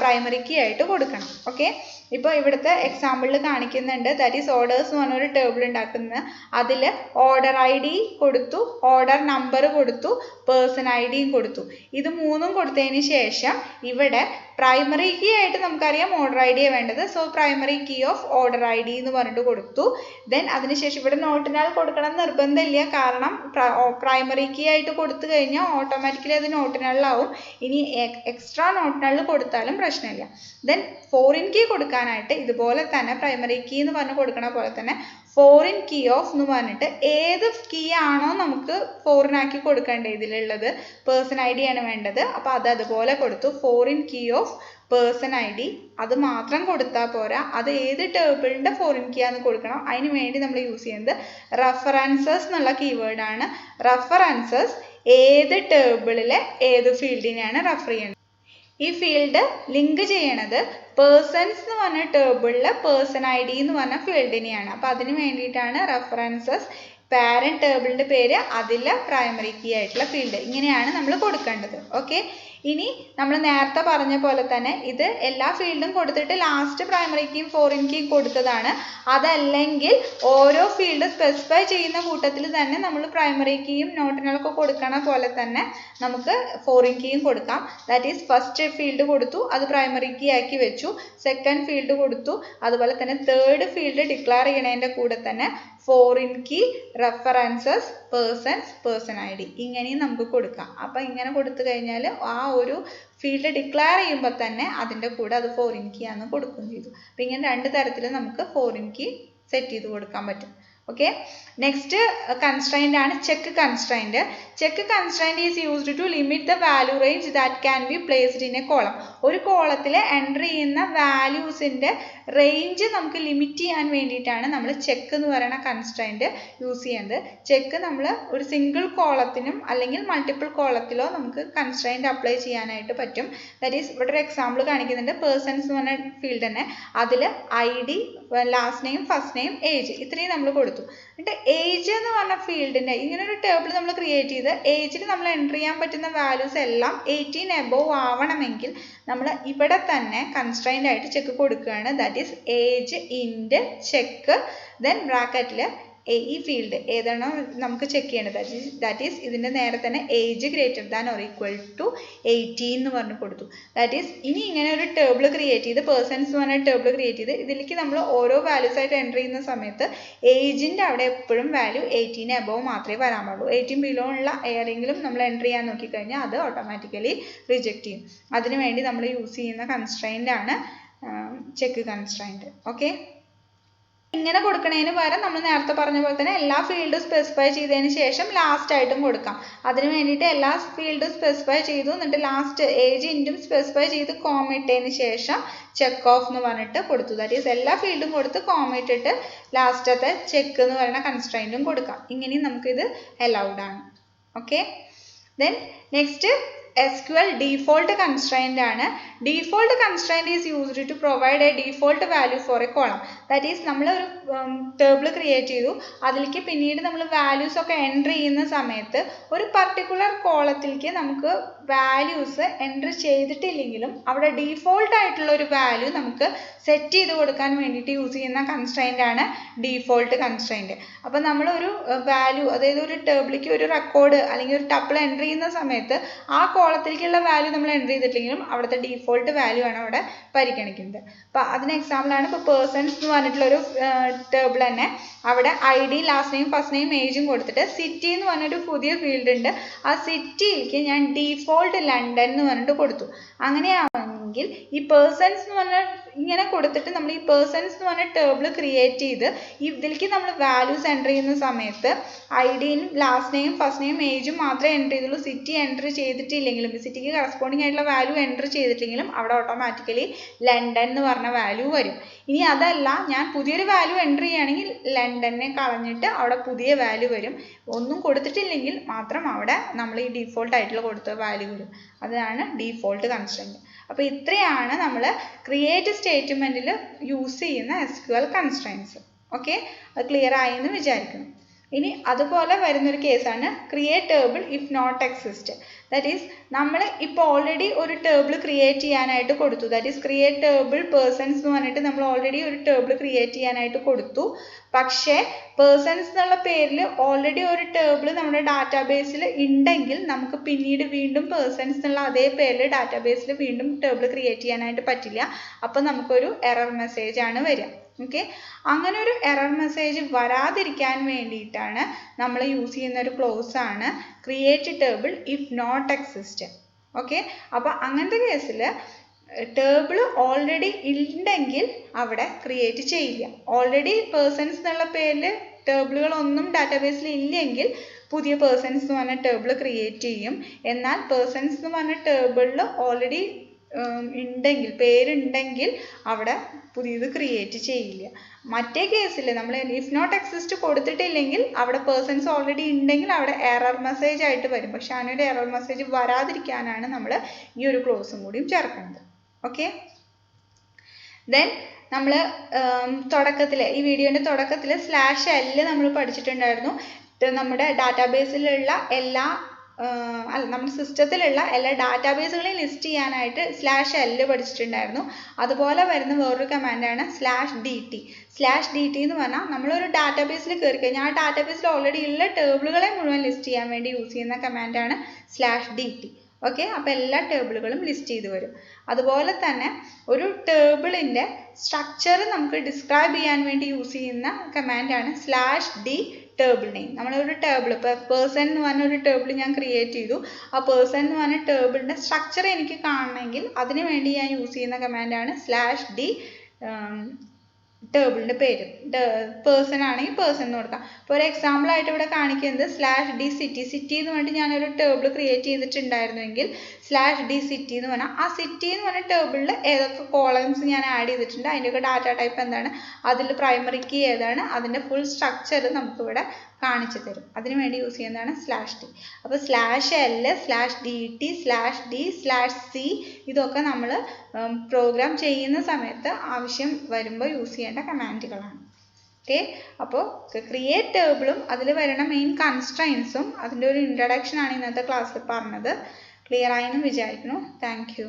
പ്രൈമറി കീ ആയിട്ട് കൊടുക്കണം. ഓക്കെ, ഇപ്പോൾ ഇവിടുത്തെ എക്സാമ്പിളിൽ കാണിക്കുന്നുണ്ട്. ദാറ്റ് ഈസ് ഓർഡേഴ്സ് എന്ന് പറഞ്ഞൊരു ടേബിൾ ഉണ്ടാക്കുന്നത്. അതിൽ ഓർഡർ ID കൊടുത്തു, ഓർഡർ നമ്പർ കൊടുത്തു, പേഴ്സൺ IDയും കൊടുത്തു. ഇത് 3ഉം കൊടുത്തതിന് ശേഷം ഇവിടെ പ്രൈമറി കീ ആയിട്ട് നമുക്കറിയാം ഓർഡർ ID വേണ്ടത്. So primary key of order ID എന്ന് പറഞ്ഞിട്ട് കൊടുത്തു. ദെൻ അതിനുശേഷം ഇവിടെ നോട്ട് നൾ കൊടുക്കണം നിർബന്ധമില്ല. കാരണം പ്രൈമറി കീ ആയിട്ട് കൊടുത്തു കഴിഞ്ഞാൽ ഓട്ടോമാറ്റിക്കലി അത് നോട്ട് നള്ളാവും. ഇനി എക്സ്ട്രാ നോട്ട് നൾ കൊടുത്താലും പ്രശ്നമില്ല. ദെൻ ഫോറിൻ കീ കൊടുക്കാനായിട്ട് ഇതുപോലെ തന്നെ പ്രൈമറി കീ എന്ന് പറഞ്ഞ് കൊടുക്കണ പോലെ തന്നെ ഫോറിൻ കീ ഓഫ് എന്ന് പറഞ്ഞിട്ട് ഏത് കീ ആണോ നമുക്ക് ഫോറിൻ ആക്കി കൊടുക്കേണ്ടത് ഇതിലുള്ളത് പേഴ്സൺ ID ആണ് വേണ്ടത്. അപ്പോൾ അത് അതുപോലെ കൊടുത്തു. Foreign key of person ID അത് മാത്രം കൊടുത്താൽ പോരാ, അത് ഏത് ടേബിളിൻ്റെ ഫോറിൻ കീ ആണെന്ന് കൊടുക്കണം. അതിന് വേണ്ടി നമ്മൾ യൂസ് ചെയ്യുന്നത് റെഫറൻസസ് എന്നുള്ള കീവേഡാണ്. റെഫറൻസസ് ഏത് ടേബിളിലെ ഏത് ഫീൽഡിനെയാണ് റെഫർ ചെയ്യുന്നത്. ഈ ഫീൽഡ് ലിങ്ക് ചെയ്യണത് പേഴ്സൺസ് എന്ന് പറഞ്ഞ ടേബിളിൽ പേഴ്സൺ ID എന്ന് പറഞ്ഞ ഫീൽഡിനെയാണ്. അപ്പോൾ അതിന് വേണ്ടിയിട്ടാണ് റെഫറൻസസ് പാരന്റ് ടേബിളിൻ്റെ പേര് അതിൽ പ്രൈമറി കീ ആയിട്ടുള്ള ഫീൽഡ് ഇങ്ങനെയാണ് നമ്മൾ കൊടുക്കേണ്ടത്. ഓക്കെ, ഇനി നമ്മൾ നേരത്തെ പറഞ്ഞ പോലെ തന്നെ ഇത് എല്ലാ ഫീൽഡും കൊടുത്തിട്ട് ലാസ്റ്റ് പ്രൈമറി കീയും ഫോറിൻ കീയും കൊടുത്തതാണ്. അതല്ലെങ്കിൽ ഓരോ ഫീൽഡ് സ്പെസിഫൈ ചെയ്യുന്ന കൂട്ടത്തിൽ തന്നെ നമ്മൾ പ്രൈമറി കീയും നോട്ടിനൊക്കെ കൊടുക്കണ പോലെ തന്നെ നമുക്ക് ഫോറിൻ കീയും കൊടുക്കാം. ദാറ്റ് ഈസ് ഫസ്റ്റ് ഫീൽഡ് കൊടുത്തു, അത് പ്രൈമറി കീ ആക്കി വെച്ചു. സെക്കൻഡ് ഫീൽഡ് കൊടുത്തു, അതുപോലെ തന്നെ തേർഡ് ഫീൽഡ് ഡിക്ലെയർ ചെയ്യണതിൻ്റെ കൂടെ തന്നെ foreign key, references, person ID ഇങ്ങനെയും നമുക്ക് കൊടുക്കാം. അപ്പോൾ ഇങ്ങനെ കൊടുത്തു കഴിഞ്ഞാൽ ആ ഒരു ഫീൽഡ് ഡിക്ലെയർ ചെയ്യുമ്പോൾ തന്നെ അതിൻ്റെ കൂടെ അത് ഫോറിൻ കീ ആണെന്ന് കൊടുക്കുകയും ചെയ്തു. അപ്പോൾ ഇങ്ങനെ 2 തരത്തിൽ നമുക്ക് ഫോറിൻ കീ സെറ്റ് ചെയ്ത് കൊടുക്കാൻ പറ്റും. Okay, next constraint ആണ് check constraint. Check constraint is used to limit the value range that can be placed in a column. ഒരു കോളത്തിൽ എൻ്റർ ചെയ്യുന്ന വാല്യൂസിൻ്റെ റേഞ്ച് നമുക്ക് ലിമിറ്റ് ചെയ്യാൻ വേണ്ടിയിട്ടാണ് നമ്മൾ ചെക്ക് എന്ന് പറയുന്ന കൺസ്ട്രെയിൻറ്റ് യൂസ് ചെയ്യുന്നത്. ചെക്ക് നമ്മൾ ഒരു സിംഗിൾ കോളത്തിനും അല്ലെങ്കിൽ മൾട്ടിപ്പിൾ കോളത്തിലോ നമുക്ക് കൺസ്ട്രെയിൻറ്റ് അപ്ലൈ ചെയ്യാനായിട്ട് പറ്റും. ദാറ്റ് ഈസ് ഇവിടെ ഒരു എക്സാമ്പിൾ കാണിക്കുന്നുണ്ട്. പേഴ്സൺസ് എന്ന് പറഞ്ഞ ഫീൽഡ് തന്നെ, അതിൽ ID, last name, first name, age ഇത്രയും നമ്മൾ കൊടുത്തു. എന്നിട്ട് ഏജ് എന്ന് പറഞ്ഞ ഫീൽഡിൻ്റെ ഇങ്ങനെ ഒരു ടേബിൾ നമ്മൾ ക്രിയേറ്റ് ചെയ്ത് ഏജിൽ നമ്മൾ എൻ്റർ ചെയ്യാൻ പറ്റുന്ന വാല്യൂസ് എല്ലാം 18 എബോവ് ആവണമെങ്കിൽ നമ്മൾ ഇവിടെ തന്നെ കൺസ്ട്രെയിൻ്റ് ആയിട്ട് ചെക്ക് കൊടുക്കുകയാണ്. That is age int check, then ബ്രാക്കറ്റിൽ ഈ ഫീൽഡ് ഏതാണോ നമുക്ക് ചെക്ക് ചെയ്യേണ്ടത്, ദാറ്റ് ഈസ് ഇതിൻ്റെ നേരെ തന്നെ age greater than or equal to 18 എന്ന് പറഞ്ഞ് കൊടുത്തു. ദാറ്റ് ഈസ് ഇനി ഇങ്ങനെ ഒരു ടേബിൾ ക്രിയേറ്റ് ചെയ്ത് പേഴ്സൺസ് എന്ന് പറഞ്ഞ ടേബിൾ ക്രിയേറ്റ് ചെയ്ത് ഇതിലേക്ക് നമ്മൾ ഓരോ വാല്യൂസ് ആയിട്ട് എൻ്റർ ചെയ്യുന്ന സമയത്ത് ഏജിൻ്റെ അവിടെ എപ്പോഴും വാല്യൂ 18 എബോവ് മാത്രമേ വരാൻ പാടുള്ളൂ. 18 ബിലോ ഉള്ള ഏതെങ്കിലും നമ്മൾ എൻ്റർ ചെയ്യാൻ നോക്കിക്കഴിഞ്ഞാൽ അത് ഓട്ടോമാറ്റിക്കലി റിജക്റ്റ് ചെയ്യും. അതിനുവേണ്ടി നമ്മൾ യൂസ് ചെയ്യുന്ന കൺസ്ട്രെയിൻ്റ് ആണ് ചെക്ക് കൺസ്ട്രെയിൻറ്റ്. ഓക്കെ, ഇങ്ങനെ കൊടുക്കുന്നതിന് പകരം നമ്മൾ നേരത്തെ പറഞ്ഞ പോലെ തന്നെ എല്ലാ ഫീൽഡും സ്പെസിഫൈ ചെയ്തതിന് ശേഷം ലാസ്റ്റ് ആയിട്ടും കൊടുക്കാം. അതിന് വേണ്ടിയിട്ട് എല്ലാ ഫീൽഡും സ്പെസിഫൈ ചെയ്തു, എന്നിട്ട് ലാസ്റ്റ് ഏജ് ഇൻറ്റും സ്പെസിഫൈ ചെയ്ത് കോമ ഇട്ടതിന് ശേഷം ചെക്ക് ഓഫ് എന്ന് പറഞ്ഞിട്ട് കൊടുത്തു. ദാറ്റ് ഈസ് എല്ലാ ഫീൽഡും കൊടുത്ത് കോമ ഇട്ടിട്ട് ലാസ്റ്റത്തെ ചെക്ക് എന്ന് പറയുന്ന കൺസ്ട്രെയിൻറ്റും കൊടുക്കാം. ഇങ്ങനെയും നമുക്കിത് അലൗഡ് ആണ്. Okay, then next SQL default constraint ആണ്. Default constraint is used to provide a default value for a column. That is നമ്മൾ ഒരു ടേബിൾ ക്രിയേറ്റ് ചെയ്തു, അതിലേക്ക് പിന്നീട് നമ്മൾ വാല്യൂസ് ഒക്കെ എൻ്റർ ചെയ്യുന്ന സമയത്ത് ഒരു പർട്ടിക്കുലർ കോളത്തിലേക്ക് നമുക്ക് വാല്യൂസ് എൻ്റർ ചെയ്തിട്ടില്ലെങ്കിലും അവിടെ ഡീഫോൾട്ട് ആയിട്ടുള്ള ഒരു വാല്യൂ നമുക്ക് സെറ്റ് ചെയ്ത് കൊടുക്കാൻ വേണ്ടിയിട്ട് യൂസ് ചെയ്യുന്ന കൺസ്ട്രെയിൻ്റ് ആണ് ഡീഫോൾട്ട് കൺസ്ട്രെയിൻറ്റ്. അപ്പോൾ നമ്മളൊരു വാല്യൂ, അതായത് ഒരു ടേബിളിലേക്ക് ഒരു റെക്കോർഡ് അല്ലെങ്കിൽ ഒരു ടപ്പിൾ എൻ്റർ ചെയ്യുന്ന സമയത്ത് ആ കോളത്തിലേക്കുള്ള വാല്യൂ നമ്മൾ എൻ്റർ ചെയ്തിട്ടില്ലെങ്കിലും അവിടുത്തെ ഡീഫോൾട്ട് വാല്യൂ ആണ് അവിടെ പരിഗണിക്കുന്നത്. അപ്പോൾ അതിന് എക്സാമ്പിളാണ് ഇപ്പോൾ പേഴ്സൺസ് എന്ന് പറഞ്ഞിട്ടുള്ളൊരു ടേബിൾ തന്നെ, അവിടെ ID, last name, first name, ഏജും കൊടുത്തിട്ട് സിറ്റി എന്ന് പറഞ്ഞൊരു പുതിയ ഫീൽഡ് ഉണ്ട്. ആ സിറ്റിയിലേക്ക് ഞാൻ ഡീഫോൾട്ട് ലണ്ടൻ എന്ന് പറഞ്ഞിട്ട് കൊടുത്തു. അങ്ങനെയാണെങ്കിൽ ഈ പേഴ്സൺസ് എന്ന് പറഞ്ഞ ഇങ്ങനെ കൊടുത്തിട്ട് നമ്മൾ ഈ പേഴ്സൺസ് എന്ന് പറഞ്ഞ ടേബിൾ ക്രിയേറ്റ് ചെയ്ത് ഇതിലേക്ക് നമ്മൾ വാല്യൂസ് എൻ്റർ ചെയ്യുന്ന സമയത്ത് IDയും ലാസ്റ്റ് നെയിം, ഫസ്റ്റ് നെയിം, ഏജും മാത്രമേ എൻ്റർ ചെയ്തുള്ളൂ. സിറ്റി എൻ്റർ ചെയ്തിട്ടില്ലെങ്കിലും സിറ്റിക്ക് കറസ്പോണ്ടിങ് ആയിട്ടുള്ള വാല്യൂ എൻ്റർ ചെയ്തിട്ടില്ലെങ്കിലും അവിടെ ഓട്ടോമാറ്റിക്കലി ലണ്ടൻ എന്ന് പറഞ്ഞ വാല്യൂ വരും. ഇനി അതല്ല, ഞാൻ പുതിയൊരു വാല്യൂ എൻ്റർ ചെയ്യുകയാണെങ്കിൽ ലണ്ടനെ കളഞ്ഞിട്ട് അവിടെ പുതിയ വാല്യൂ വരും. ഒന്നും കൊടുത്തിട്ടില്ലെങ്കിൽ മാത്രം അവിടെ നമ്മൾ ഈ ഡീഫോൾട്ട് ആയിട്ടുള്ള കൊടുത്ത വാല്യൂ വരും. അതാണ് ഡീഫോൾട്ട് കൺസ്ട്രെയിൻറ്റ്. അപ്പോൾ ഇത്രയാണ് നമ്മൾ ക്രിയേറ്റ് സ്റ്റേറ്റ്മെൻറ്റിൽ യൂസ് ചെയ്യുന്ന SQL കൺസ്ട്രെയിൻറ്റ്സ്. ഓക്കെ, അത് ക്ലിയർ ആയി എന്ന് വിചാരിക്കുന്നു. ഇനി അതുപോലെ വരുന്നൊരു കേസാണ് create table if not exist. That is നമ്മൾ ഇപ്പോൾ ഓൾറെഡി ഒരു ടേബിൾ ക്രിയേറ്റ് ചെയ്യാനായിട്ട് കൊടുത്തു. That is create table persons എന്ന് പറഞ്ഞിട്ട് നമ്മൾ ഓൾറെഡി ഒരു ടേബിൾ ക്രിയേറ്റ് ചെയ്യാനായിട്ട് കൊടുത്തു. പക്ഷേ പേഴ്സൺസ് എന്നുള്ള പേരിൽ ഓൾറെഡി ഒരു ടേബിൾ നമ്മുടെ ഡാറ്റാബേസിൽ ഉണ്ടെങ്കിൽ നമുക്ക് പിന്നീട് വീണ്ടും പേഴ്സൺസ് എന്നുള്ള അതേ പേരിൽ ഡാറ്റാബേസിൽ വീണ്ടും ടേബിൾ ക്രിയേറ്റ് ചെയ്യാനായിട്ട് പറ്റില്ല. അപ്പോൾ നമുക്കൊരു എറർ മെസ്സേജ് ആണ് വരിക. ഓക്കെ, അങ്ങനെ ഒരു എറർ മെസ്സേജ് വരാതിരിക്കാൻ വേണ്ടിയിട്ടാണ് നമ്മൾ യൂസ് ചെയ്യുന്ന ഒരു ക്ലോസ് ആണ് create table if not exist. Okay, അപ്പോൾ അങ്ങനത്തെ കേസിൽ ടേബിൾ ഓൾറെഡി ഉണ്ടെങ്കിൽ അവിടെ ക്രിയേറ്റ് ചെയ്യില്ല. ഓൾറെഡി പേഴ്സൺസ് എന്നുള്ള പേരിൽ ടേബിളുകളൊന്നും ഡാറ്റാബേസിൽ ഇല്ലെങ്കിൽ പുതിയ പേഴ്സൺസ് എന്ന് പറഞ്ഞ ടേബിൾ ക്രിയേറ്റ് ചെയ്യും. എന്നാൽ പേഴ്സൺസ് എന്ന് പറഞ്ഞ ടേബിളിൽ ഓൾറെഡി ഉണ്ടെങ്കിൽ, പേരുണ്ടെങ്കിൽ അവിടെ പുതിയത് ക്രിയേറ്റ് ചെയ്യില്ല. മറ്റേ കേസിൽ നമ്മൾ ഇഫ് നോട്ട് എക്സിസ്റ്റ് കൊടുത്തിട്ടില്ലെങ്കിൽ അവിടെ പേഴ്സൺസ് ഓൾറെഡി ഉണ്ടെങ്കിൽ അവിടെ എറർ മെസ്സേജ് ആയിട്ട് വരും. പക്ഷെ അങ്ങനെ ഒരു എറർ മെസ്സേജ് വരാതിരിക്കാനാണ് നമ്മൾ ഈ ഒരു ക്ലോസും കൂടിയും ചേർക്കുന്നത്. ഓക്കെ, ദെൻ നമ്മൾ തുടക്കത്തിൽ ഈ വീഡിയോൻ്റെ തുടക്കത്തിൽ /L നമ്മൾ പഠിച്ചിട്ടുണ്ടായിരുന്നു. നമ്മുടെ ഡാറ്റാബേസിലുള്ള എല്ലാ നമ്മുടെ സിസ്റ്റത്തിലുള്ള എല്ലാ ഡാറ്റാബേസുകളെയും ലിസ്റ്റ് ചെയ്യാനായിട്ട് /L പഠിച്ചിട്ടുണ്ടായിരുന്നു. അതുപോലെ വരുന്ന വേറൊരു കമാൻഡാണ് /DT. /DT എന്ന് പറഞ്ഞാൽ നമ്മളൊരു ഡാറ്റാബേസിൽ കയറി കഴിഞ്ഞാൽ ആ ഡാറ്റാബേസിൽ ഓൾറെഡി ഉള്ള ടേബിളുകളെ മുഴുവൻ ലിസ്റ്റ് ചെയ്യാൻ വേണ്ടി യൂസ് ചെയ്യുന്ന കമാൻഡാണ് /DT. ഓക്കെ, അപ്പോൾ എല്ലാ ടേബിളുകളും ലിസ്റ്റ് ചെയ്ത് വരും. അതുപോലെ തന്നെ ഒരു ടേബിളിൻ്റെ സ്ട്രക്ചർ നമുക്ക് ഡിസ്ക്രൈബ് ചെയ്യാൻ വേണ്ടി യൂസ് ചെയ്യുന്ന കമാൻഡാണ് /D ടേബിൾ നെയിം. നമ്മളൊരു ടേബിൾ, ഇപ്പോൾ പേഴ്സൺ എന്ന് പറഞ്ഞ ഒരു ടേബിൾ ഞാൻ ക്രിയേറ്റ് ചെയ്തു. ആ പേഴ്സൺ എന്ന് പറഞ്ഞ ടേബിളിൻ്റെ സ്ട്രക്ചർ എനിക്ക് കാണണമെങ്കിൽ അതിന് വേണ്ടി ഞാൻ യൂസ് ചെയ്യുന്ന കമാൻഡാണ് /D ടേബിളിൻ്റെ പേര്. പേഴ്സൺ ആണെങ്കിൽ പേഴ്സൺ എന്ന് കൊടുക്കാം. ഇപ്പോൾ ഒരു എക്സാമ്പിൾ ആയിട്ട് ഇവിടെ കാണിക്കുന്നത് /d സിറ്റി. സിറ്റി എന്ന് പറഞ്ഞിട്ട് ഞാനൊരു ടേബിൾ ക്രിയേറ്റ് ചെയ്തിട്ടുണ്ടായിരുന്നെങ്കിൽ /d സിറ്റി എന്ന് പറഞ്ഞാൽ ആ സിറ്റി എന്ന് പറഞ്ഞ ടേബിളിൽ ഏതൊക്കെ കോളംസ് ഞാൻ ആഡ് ചെയ്തിട്ടുണ്ട്, അതിൻ്റെയൊക്കെ ഡാറ്റ ടൈപ്പ് എന്താണ്, അതിൽ പ്രൈമറി കീ ഏതാണ്, അതിൻ്റെ ഫുൾ സ്ട്രക്ചർ നമുക്കിവിടെ കാണിച്ചു തരും. അതിന് വേണ്ടി യൂസ് ചെയ്യുന്നതാണ് /d. അപ്പോൾ /L/DT/D/C ഇതൊക്കെ നമ്മൾ പ്രോഗ്രാം ചെയ്യുന്ന സമയത്ത് ആവശ്യം വരുമ്പോൾ യൂസ് ചെയ്യേണ്ട കമാൻഡുകളാണ്. ഓക്കെ, അപ്പോൾ ക്രിയേറ്റ് ടേബിളും അതിൽ വരുന്ന മെയിൻ കൺസ്ട്രെയിൻസും അതിൻ്റെ ഒരു ഇൻട്രഡക്ഷൻ ആണ് ഇന്നത്തെ ക്ലാസ്സിൽ പറഞ്ഞത്. ക്ലിയർ ആയെന്ന് വിചാരിക്കുന്നു. Thank you.